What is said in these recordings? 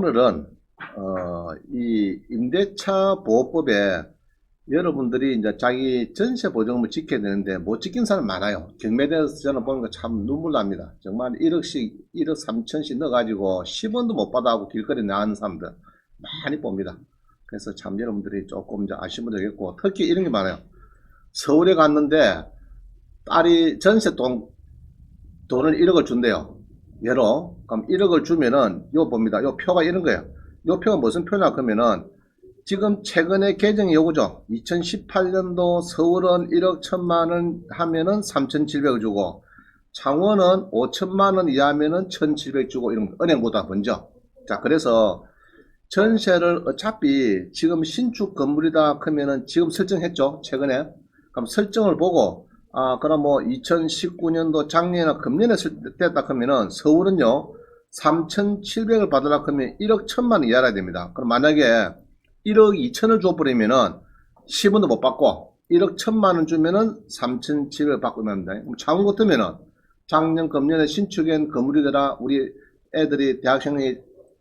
오늘은 이 임대차 보호법에 여러분들이 이제 자기 전세 보증금을 지켜야 되는데 못 지킨 사람 많아요. 경매대에서 저는 보는 거 참 눈물 납니다. 정말 1억씩 1억 3천씩 넣어가지고 10원도 못 받아하고 길거리 나가는 사람들 많이 봅니다. 그래서 참 여러분들이 조금 이제 아시면 되겠고, 특히 이런 게 많아요. 서울에 갔는데 딸이 전세 돈을 1억을 준대요. 예로 그럼 1억을 주면은 요 봅니다. 요 표가 이런 거예요. 요 표가 무슨 표냐 그러면은 지금 최근에 개정이 요거죠. 2018년도 서울은 1억 1천만원 하면은 3,700을 주고, 창원은 5천만원 이하면은 1,700 주고, 이런 거 은행보다 먼저. 자, 그래서 전세를 어차피 지금 신축 건물이다 그러면은 지금 설정했죠, 최근에. 그럼 설정을 보고 그럼 뭐 2019년도 작년이나 금년에 됐다 그러면은 서울은요 3,700을 받으라 그러면 1억 1천만원 이하라 됩니다. 그럼 만약에 1억 2천을 줘버리면은 10원도 못 받고 1억 1천만원 주면은 3,700을 받고 합니다. 그럼 창원 같으면은 작년 금년에 신축한 건물이더라 우리 애들이 대학생이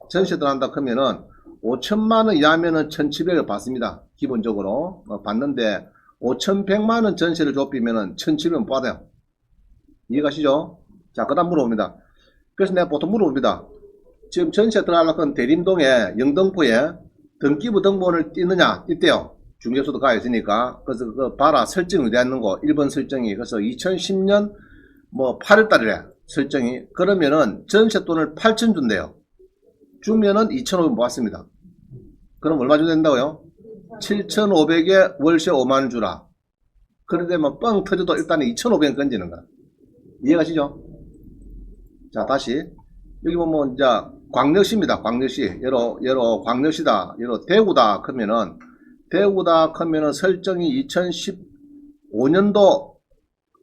전세 들어간다 그러면은 5천만원 이하면은 1,700을 받습니다. 기본적으로 받는데 5,100만원 전세를 좁히면은 1,700원 받아요. 이해가시죠? 자, 그 다음 물어봅니다. 그래서 내가 보통 물어봅니다. 지금 전세 들어가려면 대림동에 영등포에 등기부 등본을 띄느냐? 띄대요. 중개소도 가 있으니까. 그래서 그 봐라, 설정이 되어 있는 거 1번 설정이. 그래서 2010년 뭐 8월달이래 설정이. 그러면은 전세 돈을 8천 준대요. 주면은 2,500원 받습니다. 그럼 얼마 줘야 된다고요? 7,500에 월세 5만원 주라. 그런데 뭐 뻥 터져도 일단 2,500원 건지는 거야. 이해가시죠? 자, 다시 여기 보면 이제 광역시입니다. 광역시. 여러 광역시다. 여러 대구다 그러면은 설정이 2015년도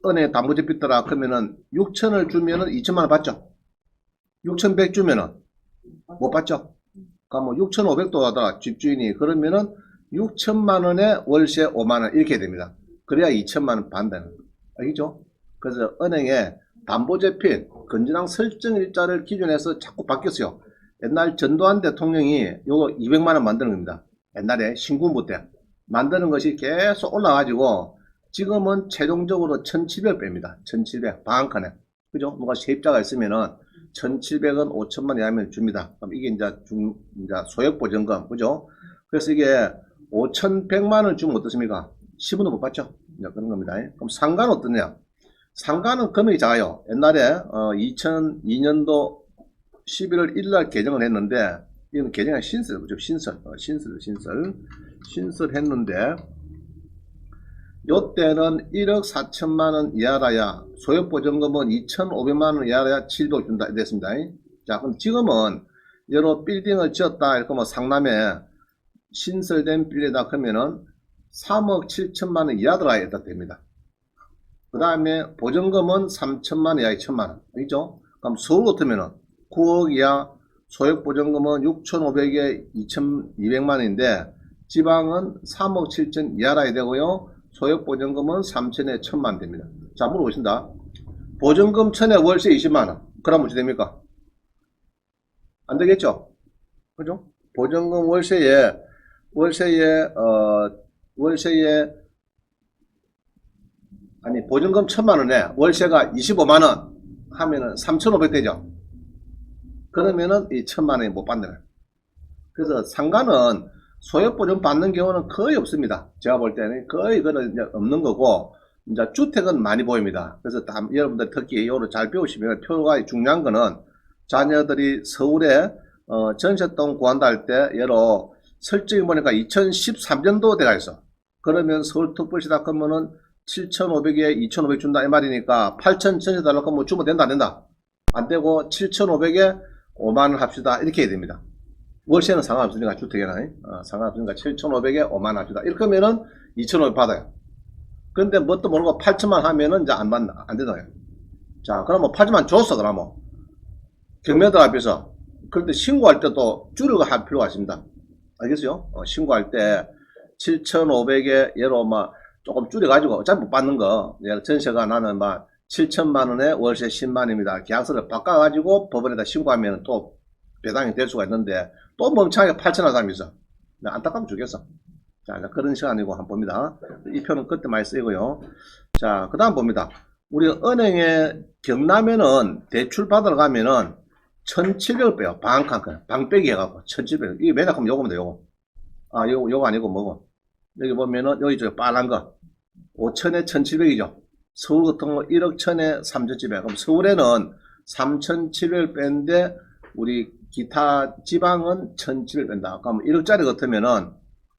은행 담보집 빚더라 그러면은 6천을 주면은 2천만원 받죠. 6,100 주면은 못 받죠. 그러면 6,500도 하더라 집주인이. 그러면은 6천만원에 월세 5만원 이렇게 됩니다. 그래야 2천만원 받는다는 거. 알겠죠? 그래서 은행에 담보재필 건전항 설정일자를 기준해서 자꾸 바뀌었어요. 옛날 전두환 대통령이 요거 200만원 만드는 겁니다. 옛날에 신군부 때 만드는 것이 계속 올라가지고 지금은 최종적으로 1,700 뺍니다. 1,700 방한칸에. 그죠? 누가 세입자가 있으면은 1,700원 5천만 이하면 줍니다. 그럼 이게 이제 소액보증금. 그죠? 그래서 이게 5,100만원 주면 어떻습니까? 10원도 못 받죠? 그런 겁니다. 그럼 상가는 어떠냐? 상가는 금액이 작아요. 옛날에 2002년도 11월 1일 개정을 했는데, 이건 개정한 신설, 그죠? 신설 했는데, 요때는 1억 4천만원 이하라야 소액보증금은 2,500만원 이하라야 700 준다 됐습니다. 자, 그럼 지금은 여러 빌딩을 지었다 이렇게 뭐 상남에 신설된 빌딩이다 그러면은 3억 7천만원 이하 들어야 됩니다. 그 다음에 보증금은 3천만원 이하 2천만원. 알겠죠? 그럼 서울 같으면은 9억 이하 소액보증금은 6,500에 2,200만원인데 지방은 3억 7천 이하라야 되고요. 소액보증금은 3천에 1,000만원 됩니다. 자, 물어보신다. 보증금 1,000에 월세 20만원. 그럼 어찌 됩니까? 안 되겠죠? 그죠? 보증금 월세에 보증금 1,000만원에 월세가 25만원 하면은 3,500 되죠? 그러면은 이 1,000만원이 못 받는. 그래서 상가는 소액보증 받는 경우는 거의 없습니다. 제가 볼 때는 거의 그는 이제 없는 거고, 이제 주택은 많이 보입니다. 그래서 여러분들 특히 이거를 잘 배우시면 표가 중요한 거는 자녀들이 서울에 전세동 구한다 할 때 여러 설정이 보니까 2013년도 돼가 있어. 그러면 서울특별시다 그러면은 7,500에 2,500 준다 이 말이니까 8,000 전세 달라고 하면 주면 된다 안 된다? 안 되고 7,500에 5만원 합시다 이렇게 해야 됩니다. 월세는 상관없으니까 주택에는 상관없으니까 7,500에 5만원 합시다. 이렇게 하면은 2,500 받아요. 근데 뭣도 모르고 8천만 하면은 이제 안 된다고요. 자, 그러면 8천만 줬어 그러면 경매들 앞에서. 그런데 신고할 때도 줄여가 할 필요가 있습니다. 알겠어요? 신고할 때 7,500에 예로 막 조금 줄여가지고 어차피 못 받는 거, 전세가 나는 막 7천만원에 월세 10만원입니다. 계약서를 바꿔가지고 법원에다 신고하면 또 배당이 될 수가 있는데 또 멍청하게 8천원 사람이 있어. 안타까우면 죽겠어. 자, 그런 시간이고 한번 봅니다. 이 표는 그때 많이 쓰이고요. 자, 그 다음 봅니다. 우리 은행에 경남에는 대출 받으러 가면은 1,700을 빼요. 방 빼기 해갖고 1,700. 이게 매달 하면 요거면 돼, 요거. 아, 요거 아니고 뭐고. 여기 보면은 여기 저 빨간 거 5천에 1,700이죠. 서울 같은 거 1억 1천에 3,700. 그럼 서울에는 3,700을 뺀데 우리 기타 지방은 1,700 뺀다. 그럼 1억짜리 같으면은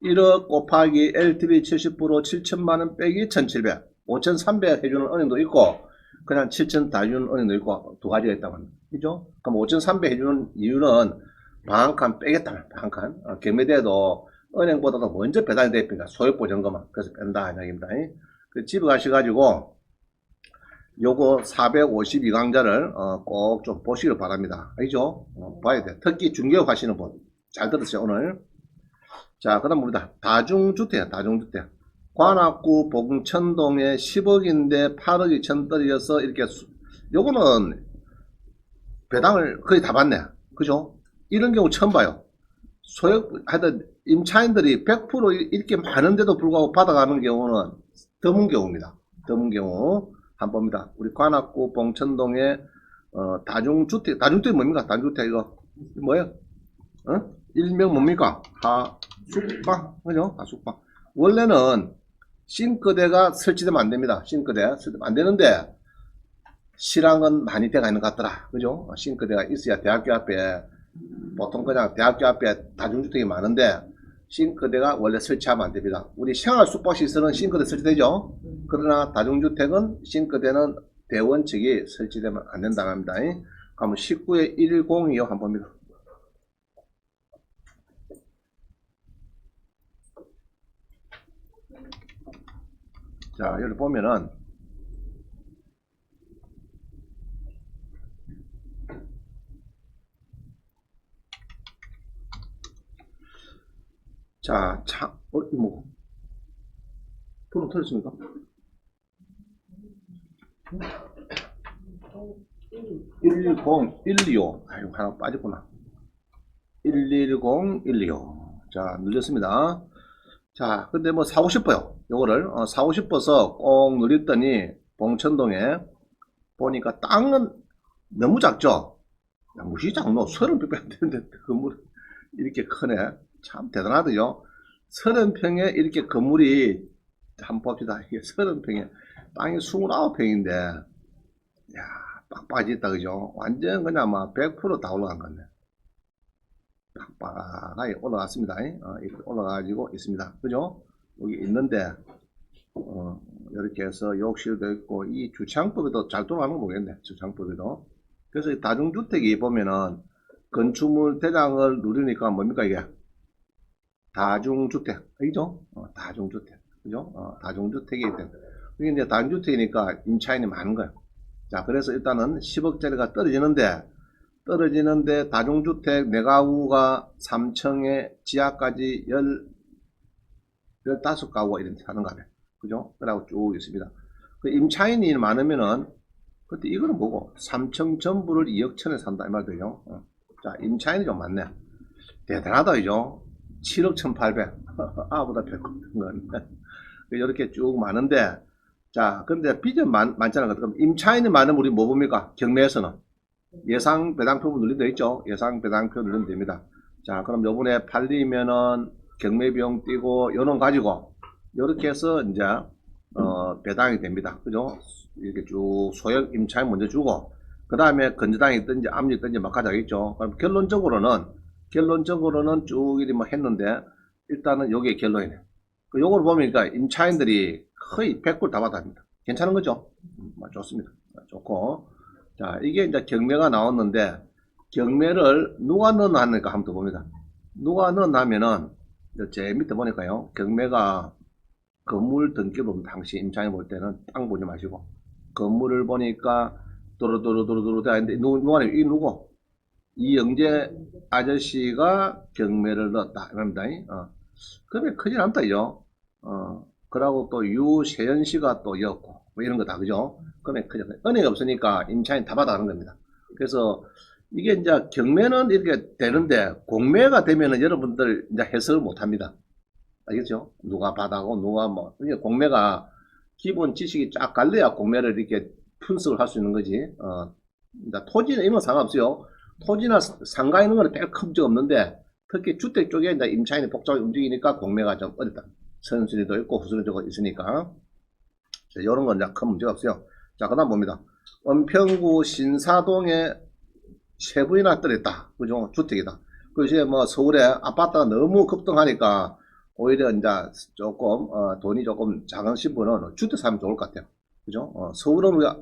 1억 곱하기 LTV 70% 7천만원 빼기 1,700. 5,300 해주는 은행도 있고 그냥 7,000 다 해주는 은행도 있고 두 가지가 있다고 합니다. 그죠? 그럼 5,300 해주는 이유는 방 한 칸 빼겠다. 방 한 칸. 경매대도 은행보다도 먼저 배당이 되니까 소액보전금만 그래서 뺀다 이야기입니다. 그 집에 가셔가지고 요거 452강좌를 꼭 좀 보시길 바랍니다. 알죠? 봐야 돼. 특히 중개업 하시는 분 잘 들으세요 오늘. 자, 그 다음 봅니다. 다중주택. 관악구 봉천동에 10억인데 8억 2천 떨어져서 이렇게 요거는 배당을 거의 다 받네. 그죠? 이런 경우 처음 봐요. 하여튼 임차인들이 100% 이렇게 많은데도 불구하고 받아가는 경우는 드문 경우입니다. 드문 경우 한번 봅니다. 우리 관악구 봉천동에 다중주택 뭡니까? 다중주택 이거 뭐예요? 일명 뭡니까? 하숙방 그죠? 하숙방. 원래는 싱크대가 설치되면 안 됩니다. 싱크대 설치되면 안 되는데 실황은 많이 돼가 있는 것 같더라. 그죠? 싱크대가 있어야 대학교 앞에 보통 그냥 대학교 앞에 다중주택이 많은데 싱크대가 원래 설치하면 안 됩니다. 우리 생활 숙박시설은 싱크대 설치되죠. 그러나 다중주택은 싱크대는 대원 측이 설치되면 안 된다고 합니다. 그러면 19에 110이요. 한번 봅니다. 자, 여기 보면은 자, 뭐 폰은 터졌습니까? 110-125 아이고 하나 빠졌구나. 110-125 자, 눌렸습니다. 자, 근데 뭐 사고 싶어요. 요거를 사고 싶어서 꼭 누렸더니 봉천동에 보니까 땅은 너무 작죠. 야, 무시 작노 30평 안 되는데 건물 이렇게 크네. 참 대단하더요. 30평에 이렇게 건물이 한번 봅시다. 이게 30평에 땅이 29평인데 야, 빡빡이 있다 그죠. 완전 그냥 막 100%다 올라간 건데 빡빡하게 올라갔습니다. 이렇게 올라가지고 있습니다. 그죠? 여기 있는데 이렇게 해서 욕실도 있고 이 주차장법에도 잘 돌아가는 거 모르겠네. 주차장법에도. 그래서 이 다중주택이 보면은 건축물 대장을 누르니까 뭡니까 이게 다중주택 알죠? 다중주택 그죠? 다중주택이 있대. 이게 이제 다중주택이니까 임차인이 많은 거예요. 자, 그래서 일단은 10억짜리가 떨어지는데 다중주택 내가구가 3층에 지하까지 15가구가 이렇게 사는 거네. 그죠? 그러고 쭉 있습니다. 그 임차인이 많으면은, 그때 이거는 뭐고? 3층 전부를 2억 천에 산다. 이 말이죠. 자, 임차인이 좀 많네. 대단하다, 그죠? 7억 1,800. 아보다 별건. 이렇게 쭉 많은데, 자, 근데 빚은 많잖아. 그럼 임차인이 많으면 우리 뭐 봅니까? 경매에서는. 예상 배당표 눌린다 있죠? 예상 배당표 누르면 됩니다. 자, 그럼 요번에 팔리면은 경매비용 띄고 요놈 가지고 요렇게 해서 이제 배당이 됩니다. 그죠? 이렇게 쭉 소액 임차인 먼저 주고 그 다음에 건저당이 있든지 압류 있든지 막 가자겠죠. 그럼 결론적으로는 쭉 이리 뭐 했는데 일단은 요게 결론이네. 요걸 보니까 임차인들이 거의 100% 다 받아갑니다. 괜찮은 거죠? 좋습니다. 좋고. 자, 이게 이제 경매가 나왔는데, 경매를 누가 넣어놨는가 한번 더 봅니다. 누가 넣어놨냐면은, 제 밑에 보니까요, 경매가 건물 등기를 보면 당시 임차인 볼 때는 땅 보지 마시고, 건물을 보니까 도로도로도로도로 되는데, 누가 이 누구? 이영재 아저씨가 경매를 넣었다. 이겁니다. 금액 크진 않다, 이죠? 그러고 또 유세연 씨가 또 였고, 뭐 이런 거 다, 그죠? 금액 크죠. 은행이 없으니까 임차인 다 받아가는 겁니다. 그래서 이게 이제 경매는 이렇게 되는데 공매가 되면은 여러분들 이제 해석을 못 합니다. 알겠죠? 누가 바다고 누가 뭐 이게 공매가 기본 지식이 쫙 갈려야 공매를 이렇게 분석을 할 수 있는 거지. 이제 토지는 이런 건 상관없어요. 토지나 상가 있는 거는 별 큰 문제 없는데 특히 주택 쪽에 이제 임차인이 복잡하게 움직이니까 공매가 좀 어렵다. 선순위도 있고 후순위도 있으니까 이런 건 이제 큰 문제가 없어요. 자, 그다음 봅니다. 은평구 신사동에 세 분이나 떨어졌다. 그죠? 주택이다. 그래서 뭐 서울에 아파트가 너무 급등하니까 오히려 이제 조금 돈이 조금 작으신 분은 주택 사면 좋을 것 같아요. 그죠? 서울은 우리가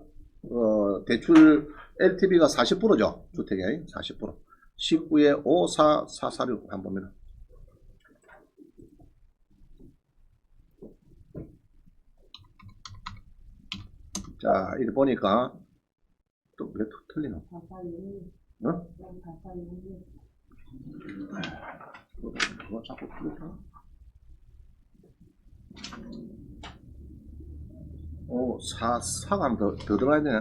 대출 LTV가 40%죠. 주택의 40%. 19에 54446 한번 봅니다. 자, 이렇게 보니까 또 왜 틀리나? 어? 그거 자꾸 틀리나? 4가 하면 더 들어가야 되네.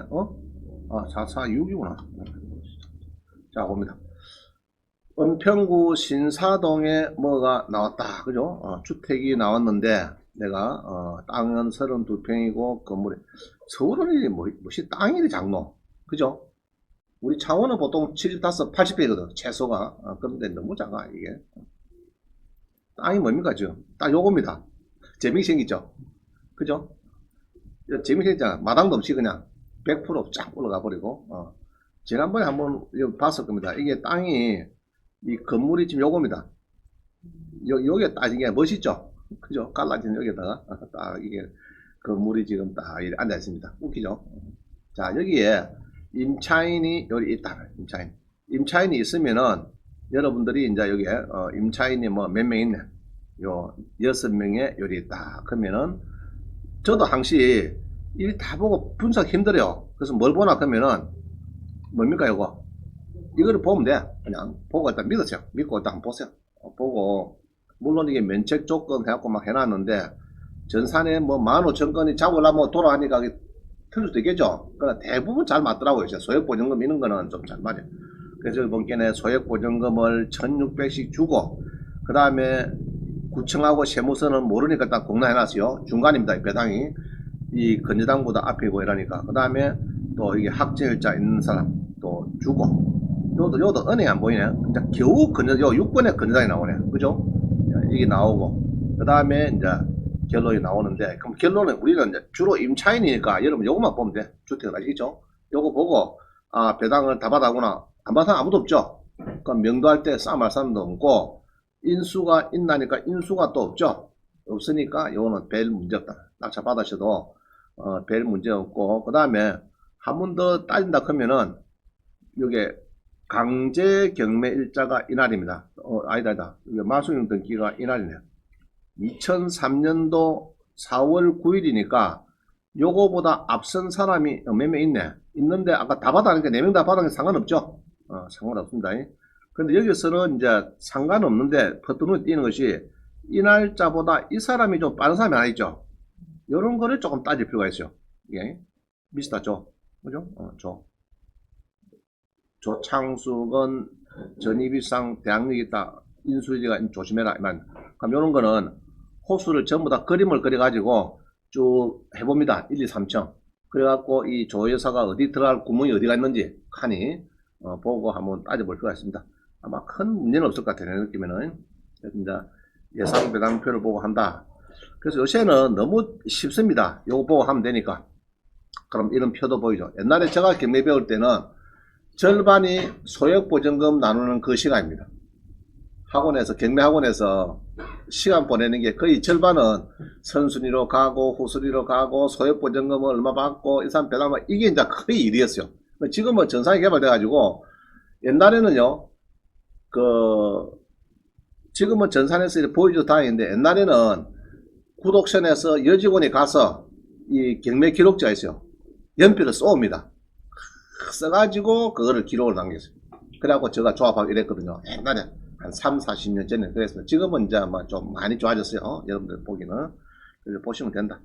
446이구나. 자, 봅니다. 은평구 신사동에 뭐가 나왔다. 그죠? 주택이 나왔는데, 내가, 땅은 32평이고, 건물이, 서울은 뭐시 땅이 작노? 그죠? 우리 창원은 보통 75, 80평이거든. 최소가. 그런데 너무 작아, 이게. 땅이 뭡니까, 지금? 딱 요겁니다. 재미있게 생겼죠? 그죠? 재미있게 생겼잖아. 마당도 없이 그냥 100%쫙 올라가 버리고, 지난번에 한번 봤을 겁니다. 이게 땅이, 이 건물이 지금 요겁니다. 여기에 딱 이게 멋있죠? 그죠? 갈라진 여기다가, 딱 이게, 건물이 지금 딱 앉아 있습니다. 웃기죠? 자, 여기에 임차인이 여기 있다. 임차인이 있으면은 여러분들이 이제 여기에 임차인이 뭐 몇 명 있네. 요 6명에 여기 있다. 그러면은 저도 항시 일 다 보고 분석 힘들어요. 그래서 뭘 보나 그러면은 뭡니까 이거? 이거를 보면 돼. 그냥 보고 일단 믿으세요. 믿고 일단 한번 보세요. 보고 물론 이게 면책 조건 해갖고 막 해놨는데 전산에 뭐 15,000건이 잡으려면 돌아가니까 틀릴 수도 있겠죠. 그러나 대부분 잘 맞더라고요. 소액보증금 이런 거는 좀 잘 맞아요. 그래서 이번에 소액보증금을 1,600씩 주고 그 다음에 구청하고 세무서는 모르니까 딱 공론해놨어요. 중간입니다. 배당이 이 건재당보다 앞이고 이러니까 그 다음에 또 이게 학증일자 있는 사람 또 주고 요도 은행이 안 보이네. 이제 겨우 요 6번에 건재당이 나오네. 그죠? 이게 나오고 그 다음에 이제 결론이 나오는데 그럼 결론은 우리는 이제 주로 임차인이니까 여러분 요것만 보면 돼. 주택을 아시겠죠? 요거 보고 배당을 다 받아구나. 안 받아 아무도 없죠. 그럼 명도할 때 싸움할 사람도 없고 인수가 있나니까 인수가 또 없죠. 없으니까 요거는 별 문제 없다. 낙찰 받으셔도 별 문제 없고 그 다음에 한 번 더 따진다 그러면은 요게 강제 경매 일자가 이날입니다. 아니다. 마수용 등기가 이날이네. 2003년도 4월 9일이니까 요거보다 앞선 사람이 몇 명 있네. 있는데 아까 다 받았으니까 4명 다 받은 게 상관없죠. 상관없습니다. 근데 여기서는 이제 상관없는데 퍼뜨눈에 띄는 것이 이 날짜보다 이 사람이 좀 빠른 사람이 아니죠. 요런 거를 조금 따질 필요가 있어요. 예. 미스터 그죠? 조창숙은 전입이상 대학력이 있다. 인수위가 조심해라. 그럼 요런 거는 호수를 전부 다 그림을 그려가지고 쭉 해봅니다. 1, 2, 3층. 그래갖고 이 조 여사가 어디 들어갈 구멍이 어디가 있는지 칸이 보고 한번 따져볼 필요가 있습니다. 아마 큰 문제는 없을 것 같아요. 느낌에는. 그래서 예상 배당표를 보고 한다. 그래서 요새는 너무 쉽습니다. 요거 보고 하면 되니까. 그럼 이런 표도 보이죠. 옛날에 제가 경매 배울 때는 절반이 소액보증금 나누는 그 시간입니다. 학원에서 경매 학원에서 시간 보내는 게 거의 절반은 선순위로 가고 후순위로 가고 소액보증금을 얼마 받고 이 사람 배당 이게 이제 거의 일이었어요. 지금은 전산이 개발돼 가지고 옛날에는요 지금은 전산에서 이렇게 보여줘도 다행인데 옛날에는 구독선에서 여직원이 가서 이 경매 기록자가 있어요. 연필을 쏘옵니다. 써가지고 그거를 기록을 남겼어요. 그래갖고 제가 조합하고 이랬거든요. 옛날에 한 3, 40년 전에 그랬어요. 지금은 이제 좀 많이 좋아졌어요. 여러분들 보기는. 그래서 보시면 된다.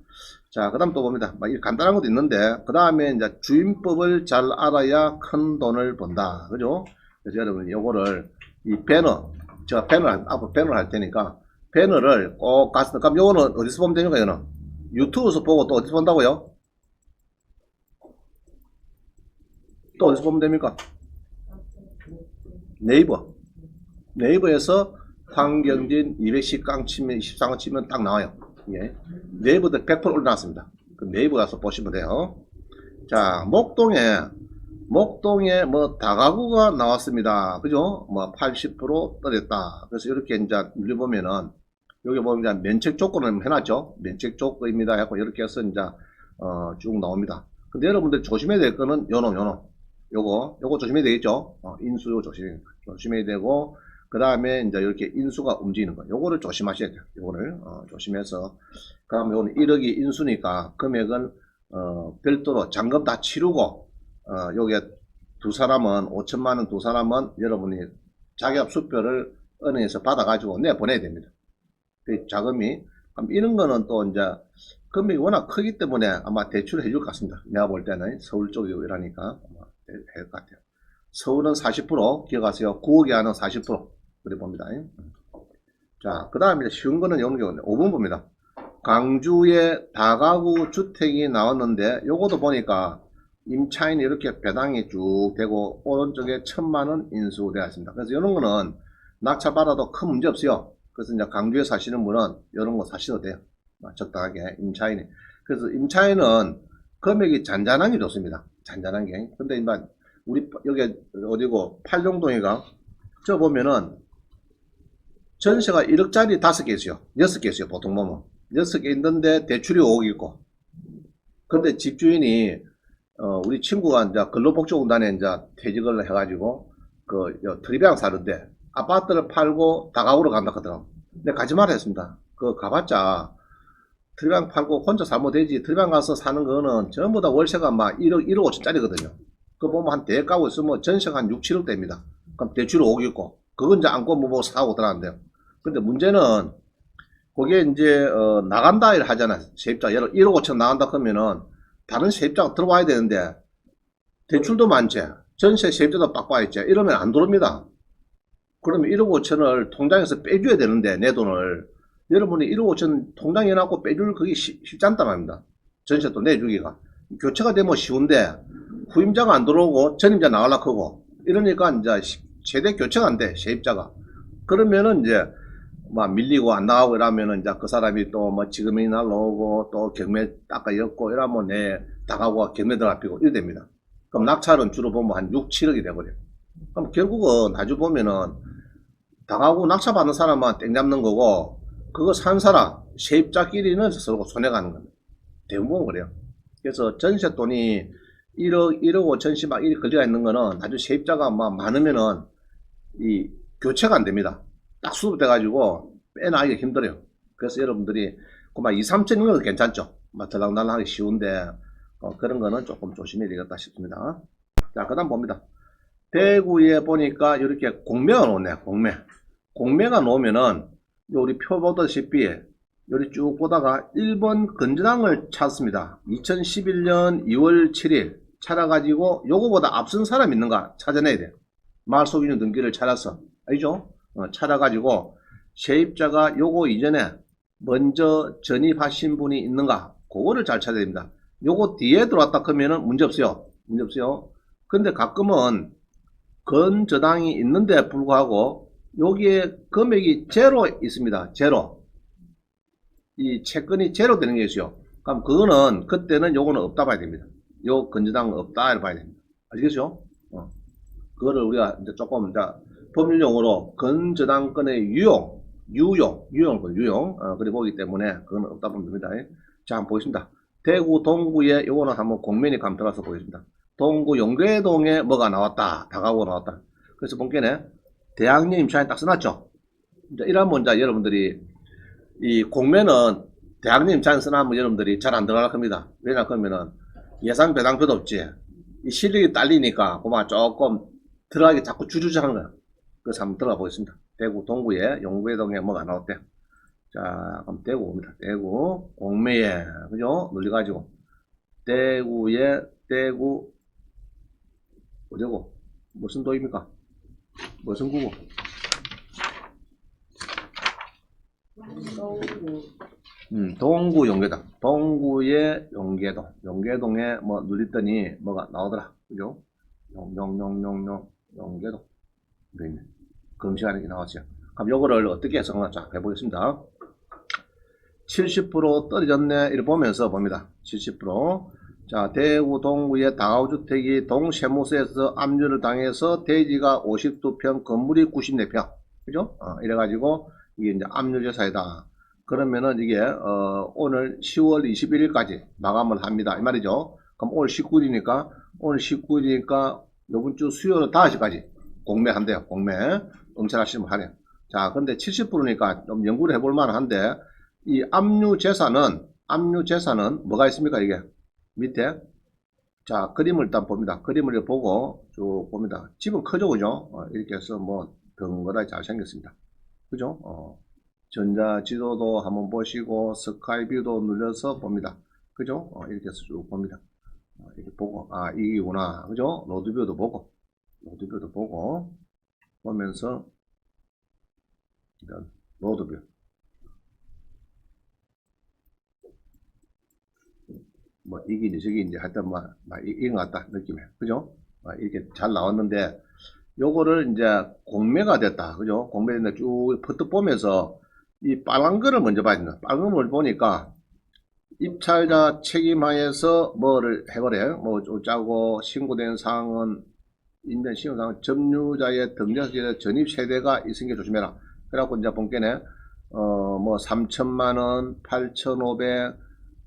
자, 그 다음 또 봅니다. 막 이 간단한 것도 있는데, 그 다음에 이제 주임법을 잘 알아야 큰 돈을 번다. 그죠? 그래서 여러분, 요거를, 이 배너, 제가 앞으로 배너를 할 테니까, 배너를 꼭 가서, 그럼 요거는 어디서 보면 됩니까, 이거는? 유튜브에서 보고 또 어디서 본다고요? 또 어디서 보면 됩니까? 네이버. 네이버에서 황경진 210강 치면, 24강 치면 딱 나와요. 예. 네이버도 100% 올려놨습니다. 그 네이버 가서 보시면 돼요. 자, 목동에 뭐 다가구가 나왔습니다. 그죠? 뭐 80% 떨어졌다. 그래서 이렇게 이제 눌러보면은 여기 보면 이제 면책 조건을 해놨죠. 면책 조건입니다. 하고 이렇게 해서 이제 쭉 나옵니다. 근데 여러분들 조심해야 될 거는 요거 조심해야 되겠죠. 인수 조심해야 되고, 그 다음에 이제 이렇게 인수가 움직이는 거, 요거를 조심하셔야 돼요. 요거를 조심해서, 그 다음에 요거는 1억이 인수니까 금액은 별도로 잔금 다 치르고, 요게 두 사람은 5천만 원, 두 사람은 여러분이 자기업 수표를 은행에서 받아가지고 내보내야 됩니다. 그 자금이, 그럼 이런 거는 또 이제 금액이 워낙 크기 때문에 아마 대출을 해줄 것 같습니다. 내가 볼 때는 서울 쪽이고 이러니까 될 것 같아요. 서울은 40%, 기억하세요. 9억이 하는 40%. 그래 봅니다. 자, 그 다음에 쉬운 거는 이런 경우는 5번 봅니다. 광주에 다가구 주택이 나왔는데, 요것도 보니까 임차인이 이렇게 배당이 쭉 되고, 오른쪽에 1,000만원 인수되어 있습니다. 그래서 이런 거는 낙찰받아도 큰 문제 없어요. 그래서 이제 광주에 사시는 분은 이런 거 사셔도 돼요. 적당하게, 임차인이. 그래서 임차인은 금액이 잔잔하게 좋습니다. 잔잔한 게. 근데 일단, 우리, 여기, 어디고, 팔룡동이가, 저 보면은, 전세가 1억짜리 5개 있어요. 6개 있어요. 보통 보면. 6개 있는데, 대출이 5억 있고. 근데 집주인이, 우리 친구가 이제 근로복지공단에 이제 퇴직을 해가지고, 트리비앙 사는데, 아파트를 팔고 다가구로 간다 하더라고. 근데 가지 말라 했습니다. 가봤자, 트리비앙 팔고 혼자 살면 되지. 트리비앙 가서 사는 거는 전부 다 월세가 막 1억 5천짜리거든요. 그거 보면 한 대에 까고 있으면 전세가 한 6, 7억 됩니다. 그럼 대출이 5억 있고, 그건 이제 안고 뭐 사고 들어간대요. 근데 문제는, 그게 이제, 나간다 일 하잖아. 세입자. 예를 1억 5천 나간다 그러면은, 다른 세입자가 들어와야 되는데, 대출도 많지. 전세 세입자도 빡빡 있지. 이러면 안 들어옵니다. 그러면 1억 5천을 통장에서 빼줘야 되는데, 내 돈을. 여러분이 1억 5천 통장에 해놨고 빼줄 그게 쉽지 않단 말입니다. 전세도 내주기가. 교체가 되면 쉬운데, 후임자가 안 들어오고 전임자 나가려고 하고, 이러니까 이제 세대 교체가 안 돼, 세입자가. 그러면은 이제, 막 밀리고 안 나가고 이러면은 이제 그 사람이 또 뭐 지금이 날라오고 또 경매 닦아였고 이러면 내 다가구가 경매 들어가고 이래 됩니다. 그럼 낙찰은 주로 보면 한 6, 7억이 돼버려요. 그럼 결국은 나중 보면은 다가구 낙찰 받는 사람만 땡 잡는 거고, 그거 산 사람, 세입자끼리는 서로 손해가는 겁니다. 대부분 그래요. 그래서 전세 돈이 1억 5천씩 막 이렇게 걸려 있는 거는 나중에 세입자가 막 많으면은 이 교체가 안 됩니다. 딱 수급돼가지고 빼나가기 힘들어요. 그래서 여러분들이 그막 2, 3천인 건 괜찮죠. 막 들락날락 하기 쉬운데, 그런 거는 조금 조심해야 되겠다 싶습니다. 자, 그 다음 봅니다. 대구에 보니까 이렇게 공매가 놓네, 공매가 놓으면은, 우리 표 보다시피, 여기 쭉 보다가 1번 건전항을 찾습니다. 2011년 2월 7일 찾아가지고 요거보다 앞선 사람 있는가 찾아내야 돼요. 말소기준 등기를 찾아서, 알죠? 찾아가지고 세입자가 요거 이전에 먼저 전입하신 분이 있는가, 그거를 잘 찾아야 됩니다. 요거 뒤에 들어왔다 그러면은 문제없어요. 근데 가끔은 건저당이 있는데 불구하고 여기에 금액이 제로 있습니다. 제로. 이 채권이 제로 되는 게 있어요. 그럼 그거는 그때는 요거는 없다 봐야 됩니다. 요 건저당은 없다 이렇게 봐야 됩니다. 아시겠죠? 그거를 우리가 이제 조금 이제 법률용어로 건저당권의 유용 그래 보기 때문에 그건 없다 보면 됩니다. 자, 한번 보겠습니다. 대구 동구에 요거는 한번 공면이 감 들어가서 보겠습니다. 동구 용괴동에 뭐가 나왔다, 다가구가 나왔다. 그래서 본게네 대학령 임차인 딱 써놨죠. 이제 이러면 이제 여러분들이 이 공매는 대학령 임차인 써놨으면 여러분들이 잘 안 들어갈 겁니다. 왜냐 그러면은 예상 배당표도 없지. 이 실력이 딸리니까 그만 조금 들어가기 자꾸 주저하는 거야. 그래서 한번 들어가 보겠습니다. 대구 동구에 용괴동에 뭐가 나왔대. 자, 그럼 대구입니다. 대구, 공매에, 그죠? 눌려가지고. 대구에, 대구, 어쩌고? 무슨 도입니까? 무슨 구구? 동구 용계동. 동구의 용계동. 용계동에 뭐 누렸더니 뭐가 나오더라. 그죠? 용계동. 네. 검시하는 게 나왔어요. 그럼 요거를 어떻게 해석하나 자 해보겠습니다. 70% 떨어졌네. 이렇게 보면서 봅니다. 70%. 자, 대구 동구의 다가구주택이 동세무서에서 압류를 당해서 대지가 52평, 건물이 94평. 그죠? 이래가지고 이게 이제 압류재산이다. 그러면은 이게 오늘 10월 21일까지 마감을 합니다. 이 말이죠. 그럼 오늘 19일이니까 이번 주 수요일 5시까지 공매한대요. 공매. 응찰하시면 하네요. 자, 근데 70%니까 좀 연구를 해볼 만한데 이 압류 재산은 뭐가 있습니까? 이게 밑에 자 그림을 일단 봅니다. 그림을 보고 쭉 봅니다. 집은 크죠, 그죠? 이렇게 해서 뭐 덩그러니 잘 생겼습니다. 그죠? 전자지도도 한번 보시고 스카이뷰도 눌러서 봅니다. 그죠? 이렇게 해서 쭉 봅니다. 이렇게 보고 이게구나, 그죠? 로드뷰도 보고 보면서 일단 로드뷰. 뭐 이긴지 저긴지 하여튼 뭐 이긴 것 같다 느낌에, 그죠? 이렇게 잘 나왔는데 요거를 이제 공매가 됐다, 그죠? 공매인데 쭉 퍼뜩 보면서 이 빨간 거를 먼저 봐야 된다. 빨간 걸 보니까 입찰자 책임하에서 뭐를 해버려요. 뭐 짜고 신고된 사항은 인면 신고사항 점유자의 등재사실의 전입 세대가 있은 게 조심해라. 그래갖고 이제 본게네 뭐 3천만원 8,500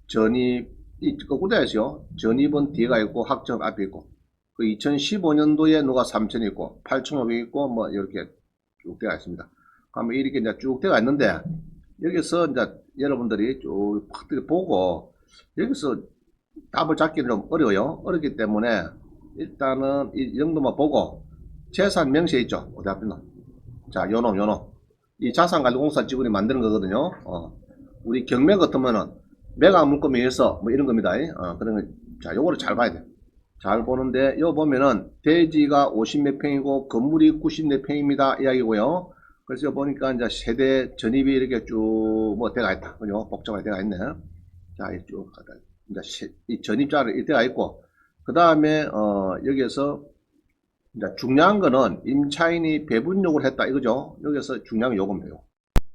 전입 거꾸로야죠. 전입은 뒤가 있고 확정 앞에 있고 그 2015년도에 누가 3천 있고 8,500 있고 뭐 이렇게 쭉 되어 있습니다. 그러면 이렇게 이제 쭉 되어 있는데 여기서 이제 여러분들이 쭉 보고 여기서 답을 잡기는 좀 어려워요. 어렵기 때문에 일단은 이 정도만 보고 재산 명시에 있죠. 어디 앞에는 자 요놈 이 자산관리공사 직원이 만드는 거거든요. 우리 경매 같으면은 매각 물건에 의해서 뭐 이런 겁니다. 그런 거, 자 요거를 잘 봐야 돼. 잘 보는데 요 보면은 대지가 50몇 평이고 건물이 94평입니다 이야기고요. 그래서 보니까 이제 세대 전입이 이렇게 쭉 뭐 돼가 있다. 그죠? 복잡하게 돼가 있네. 자, 쭉 이제 이 전입자를 이때가 있고 그 다음에 여기에서 이제 중요한 거는 임차인이 배분 요구를 했다 이거죠. 여기서 중요한 요금이에요.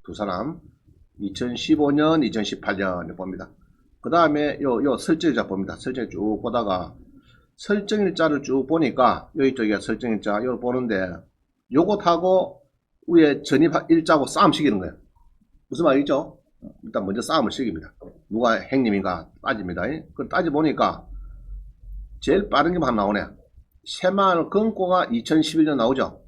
두 사람 2015년 2018년 봅니다. 그 다음에 요 설정일자 봅니다. 설정 쭉 보다가 설정일자를 쭉 보니까 여기 쪽에 설정일자 이걸 보는데 요것하고 위에 전입일자하고 싸움 시키는 거예요. 무슨 말이죠? 일단 먼저 싸움을 시킵니다. 누가 행님인가 따집니다. 그걸 따져보니까 제일 빠른 게 하나 나오네. 새마을 금고가 2011년 나오죠.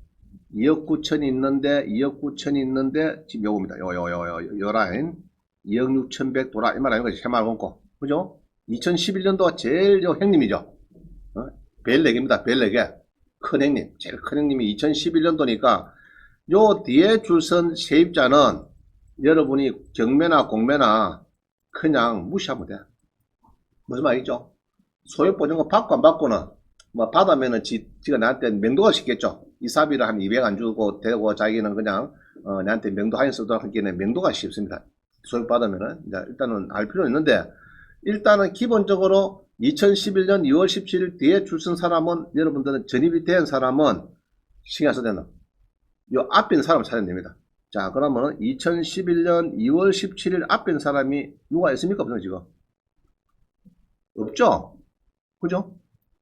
2억 9천이 있는데 2억 9천이 있는데 지금 요겁니다. 요 라인 2억 6,100 돌아 이 말 아닙니까? 새마을 금고 그죠? 2011년도가 제일 요 행님이죠. 벨 4개입니다. 벨 4개 큰 행님 제일 큰 행님이 2011년도니까 요 뒤에 줄선 세입자는 여러분이 경매나 공매나 그냥 무시하면 돼. 무슨 말이죠? 소유보증금 받고 안 받고는 뭐 받으면은 지가 나한테 명도가 시켰죠. 이사비를 한 200 안 주고 되고 자기는 그냥 나한테 명도 하인 쓰도록 하기에는 명도가 쉽습니다. 소유 받으면은 이제 일단은 알 필요는 있는데 일단은 기본적으로 2011년 2월 17일 뒤에 출선 사람은 여러분들은 전입이 된 사람은 신경 써야 된다. 요 앞에 있는 사람을 찾아야 됩니다. 자 그러면 2011년 2월 17일 앞에 있는 사람이 누가 있습니까? 없죠 지금? 없죠? 그죠?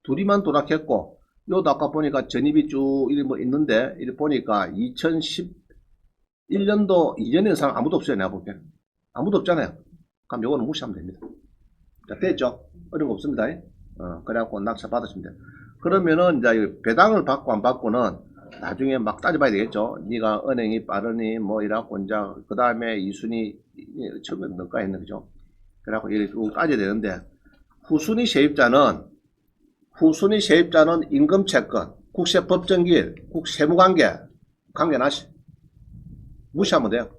둘이만 도락했고 요도 아까 보니까 전입이 쭉 이리 뭐 있는데 이리 보니까 2011년도 이전에 사람 아무도 없어요. 내가 볼게 아무도 없잖아요. 그럼 요거는 무시하면 됩니다. 자 됐죠? 어려운 거 없습니다. 그래갖고 낙찰 받으시면 돼요. 그러면은 이제 배당을 받고 안 받고는 나중에 막 따져봐야 되겠죠. 네가 은행이 빠르니 뭐 이래갖고 이제 그 다음에 이순위 처음에 넣을까 했는 거죠. 그래갖고 이렇게 쭉 따져야 되는데 후순위 세입자는 임금채권, 국세법정기일, 국세무관계 관계 나시 무시하면 돼요.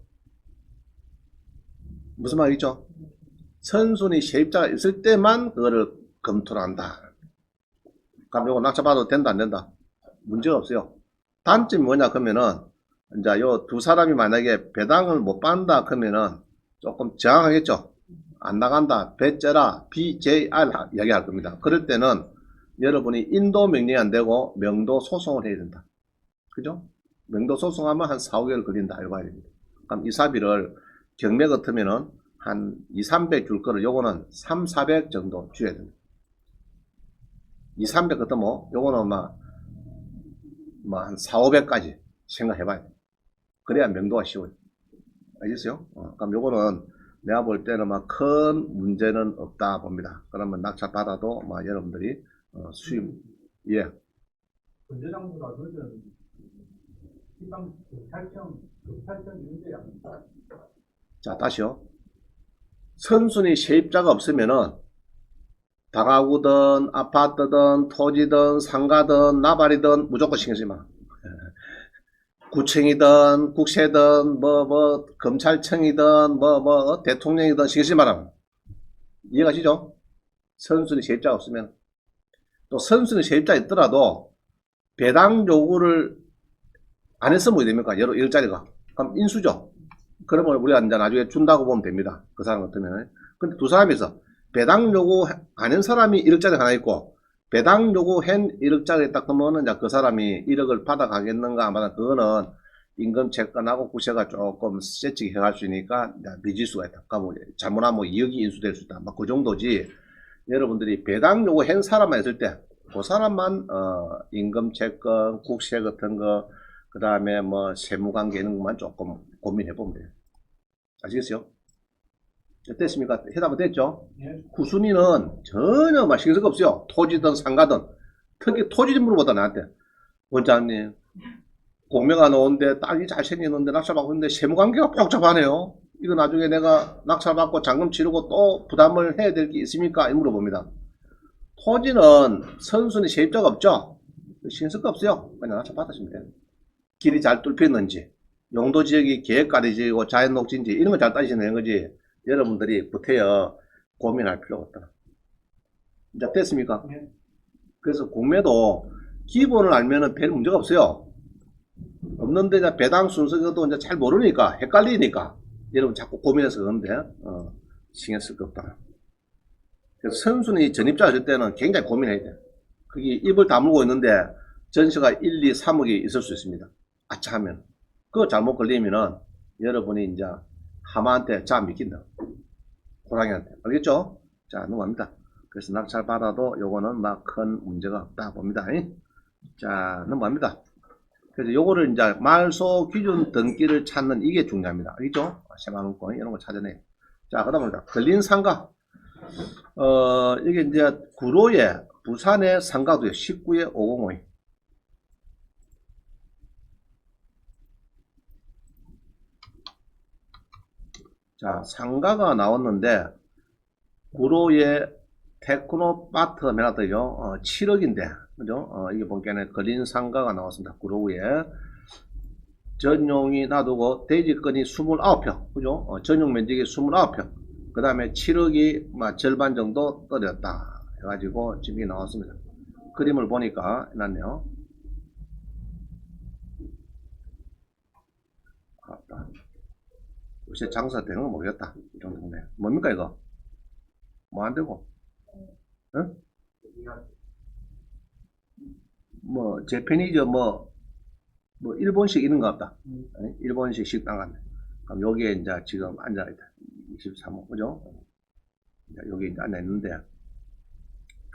무슨 말이죠? 선순위 세입자가 있을 때만 그거를 검토를 한다. 그럼 요거 낙찰받아도 된다, 안 된다? 문제가 없어요. 단점이 뭐냐, 그러면은, 이제 요 두 사람이 만약에 배당을 못 받는다, 그러면은 조금 저항하겠죠? 안 나간다, 배째라, BJR 이야기할 겁니다. 그럴 때는 여러분이 인도 명령이 안 되고 명도 소송을 해야 된다. 그죠? 명도 소송하면 한 4, 5개월 걸린다, 알고 봐야 됩니다. 그럼 이사비를 경매 같으면은 한 2, 300 줄 거를 요거는 3, 400 정도 줘야 됩니다. 2, 300 같으면 요거는 한 4, 500까지 생각해봐야 돼. 그래야 명도가 쉬워요. 알겠어요? 그럼 요거는 내가 볼 때는 큰 문제는 없다 봅니다. 그러면 낙찰 받아도 여러분들이 수입, 예. 건재장보다 그런 시방 급탈청 문제야. 자, 다시요. 선순위 세입자가 없으면은 다가구든 아파트든 토지든 상가든 나발이든 무조건 신경 쓰지 마. 구청이든 국세든 검찰청이든 대통령이든 신경 쓰지 마라. 이해가시죠? 선순위 세입자가 없으면. 또 선순위 세입자 있더라도 배당 요구를 안 했으면 뭐 됩니까? 일자리가. 그럼 인수죠. 그러면 우리가 이제 나중에 준다고 보면 됩니다. 그 사람 같으면. 근데 두 사람이서 배당 요구 안 한 사람이 1억짜리 하나 있고 배당 요구한 1억짜리 딱 그러면은 이제 그 사람이 1억을 받아가겠는가 안 받아 그거는 임금 채권하고 구세가 조금 세치게 해갈 수 있으니까 미지수가 있다. 그러니까 잘못하면 2억이 인수될 수 있다. 그 정도지. 여러분들이 배당 요구한 사람만 있을 때 그 사람만 임금 채권, 국세 같은 거 그 다음에 세무관계 이런 것만 조금 고민해 보면 돼요. 아시겠어요? 어땠습니까? 해답은 됐죠? 예. 구순이는 전혀 신경 쓸 거 없어요. 토지든 상가든. 특히 토지 좀 물어보다 나한테. 원장님, 공매가 나오는데 땅이 잘 생겼는데 낙찰받고 있는데 세무관계가 복잡하네요. 이거 나중에 내가 낙찰받고 잔금 치르고 또 부담을 해야 될 게 있습니까? 이 물어봅니다. 토지는 선순위 세입자가 없죠? 신경 쓸 거 없어요. 그냥 낙찰받으시면 돼요. 길이 잘 뚫혔는지, 용도지역이 계획가리지고 자연녹지인지 이런 거 잘 따지시면 되는 거지. 여러분들이 부태여 고민할 필요가 없다. 이제 됐습니까? 네. 그래서 공매도 기본을 알면은 별 문제가 없어요. 없는데 이제 배당 순서도 이제 잘 모르니까 헷갈리니까 여러분 자꾸 고민해서 그런데 신경 쓸 거 없다. 그래서 선순위 전입자 할 때는 굉장히 고민해야 돼. 그게 입을 다물고 있는데 전세가 1, 2, 3억이 있을 수 있습니다. 아차 하면. 그거 잘못 걸리면은 여러분이 이제 하마한테 자 믿긴다. 호랑이한테. 알겠죠? 자, 넘어갑니다. 그래서 낙찰 받아도 요거는 큰 문제가 없다 봅니다. 자, 넘어갑니다. 그래서 요거를 이제 말소 기준 등기를 찾는 이게 중요합니다. 알겠죠? 세만원권 이런 거 찾아내. 자, 그 다음에 걸린 상가. 이게 이제 구로에 부산의 상가도요. 19에 505. 자, 상가가 나왔는데 구로의 테크노파트 매라더죠. 7억인데 그죠? 이게 보니까 걸린 상가가 나왔습니다. 구로에 전용이 놔두고 대지권이 29평 그죠? 전용 면적이 29평 그 다음에 7억이 절반 정도 떨어졌다 해가지고 지금 이게 나왔습니다. 그림을 보니까 해놨네요. 아따. 요새 장사 되는 거 모르겠다. 이 정도네. 뭡니까 이거? 뭐 안 되고? 응? 재팬이죠. 일본식 이런 거 같다. 일본식 식당 같네. 그럼 여기에 이제 지금 앉아있다. 23호, 그죠? 여기 이제 앉아있는데,